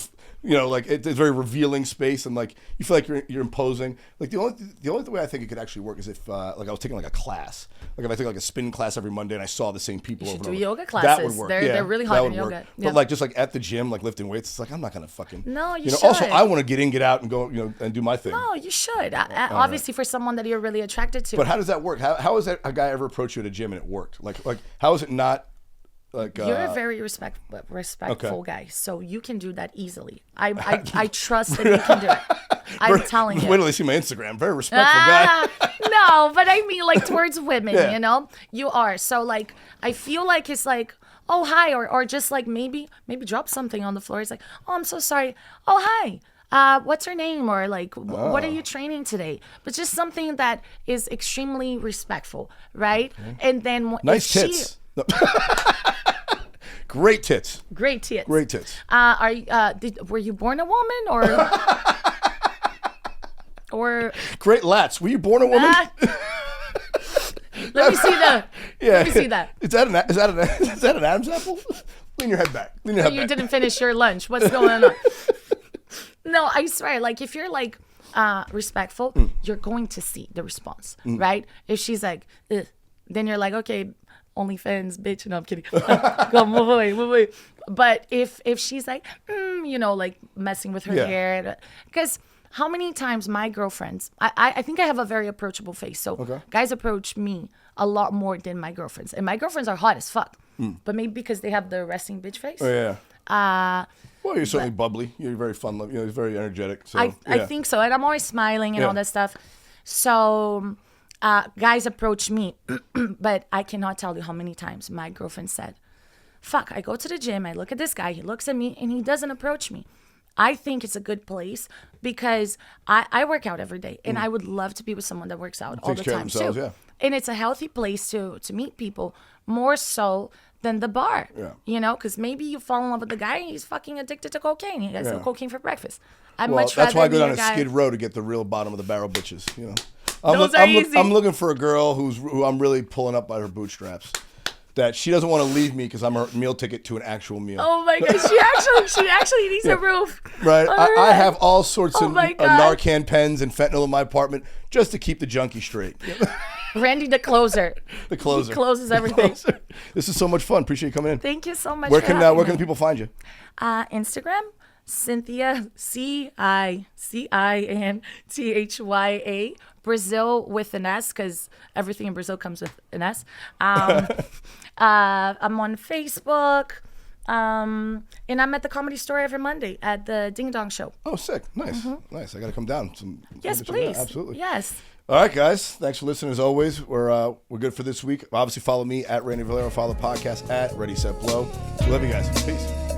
It's very revealing space, and like you feel like you're imposing. Like the only way I think it could actually work is if like I was taking like a class, like if I took like a spin class every Monday and I saw the same people over and over. Yoga classes. That would work. They're really hot in yoga. But like just like at the gym, like lifting weights, it's like I'm not gonna fucking. No, you should. Also, I want to get in, get out, and go, and do my thing. No, you should. Obviously, for someone that you're really attracted to. But how does that work? How has that a guy ever approached you at a gym and it worked? Like how is it not? Like, you're a very respectful guy, so you can do that easily. I trust that you can do it. I'm telling you. Wait till they see my Instagram. Very respectful guy. No, but I mean like towards women, you are. So like I feel like it's like, oh hi, or just like maybe drop something on the floor. It's like, oh I'm so sorry. Oh hi. What's her name? Or like, what are you training today? But just something that is extremely respectful, right? Okay. And then nice tits. Great tits. Great tits. Great tits. Were you born a woman or or great lats? Were you born a woman? Let me see that. Yeah. Let me see that. Is that an Adam's apple? Lean your head back. You didn't finish your lunch. What's going on? No, I swear. Like if you're like respectful, you're going to see the response, right? If she's like, ugh, then you're like, okay. OnlyFans, bitch. No, I'm kidding. Go, move away. But if she's like, like messing with her hair, because how many times my girlfriends, I think I have a very approachable face. So guys approach me a lot more than my girlfriends. And my girlfriends are hot as fuck. But maybe because they have the resting bitch face. Oh, yeah. Well, you're certainly bubbly. You're very fun. You're very energetic. So, I think so. And I'm always smiling and all that stuff. So... guys approach me, but I cannot tell you how many times my girlfriend said, fuck, I go to the gym, I look at this guy, he looks at me, and he doesn't approach me. I think it's a good place because I work out every day, and I would love to be with someone that works out all the time, too. Yeah. And it's a healthy place to meet people, more so than the bar, because maybe you fall in love with the guy and he's fucking addicted to cocaine. He has cocaine for breakfast. That's why I go down a Skid Row to get the real bottom of the barrel bitches, I'm looking for a girl who I'm really pulling up by her bootstraps. That she doesn't want to leave me because I'm her meal ticket to an actual meal. Oh my god, she actually needs a roof. Right, I have all sorts of Narcan pens and fentanyl in my apartment just to keep the junkie straight. Randy, the closer. The closer. He closes everything. This is so much fun. Appreciate you coming in. Thank you so much. Where can the people find you? Instagram. Cinthya CINTHYA Brazil with an S because everything in Brazil comes with an S. I'm on Facebook, and I'm at the Comedy Store every Monday at the Ding Dong Show. Oh, sick! Nice, nice. I got to come down. Yes, please. Absolutely. Yes. All right, guys. Thanks for listening. As always, we're good for this week. Obviously, follow me at Randy Valero. Follow the podcast at Ready Set Blow. We love you guys. Peace.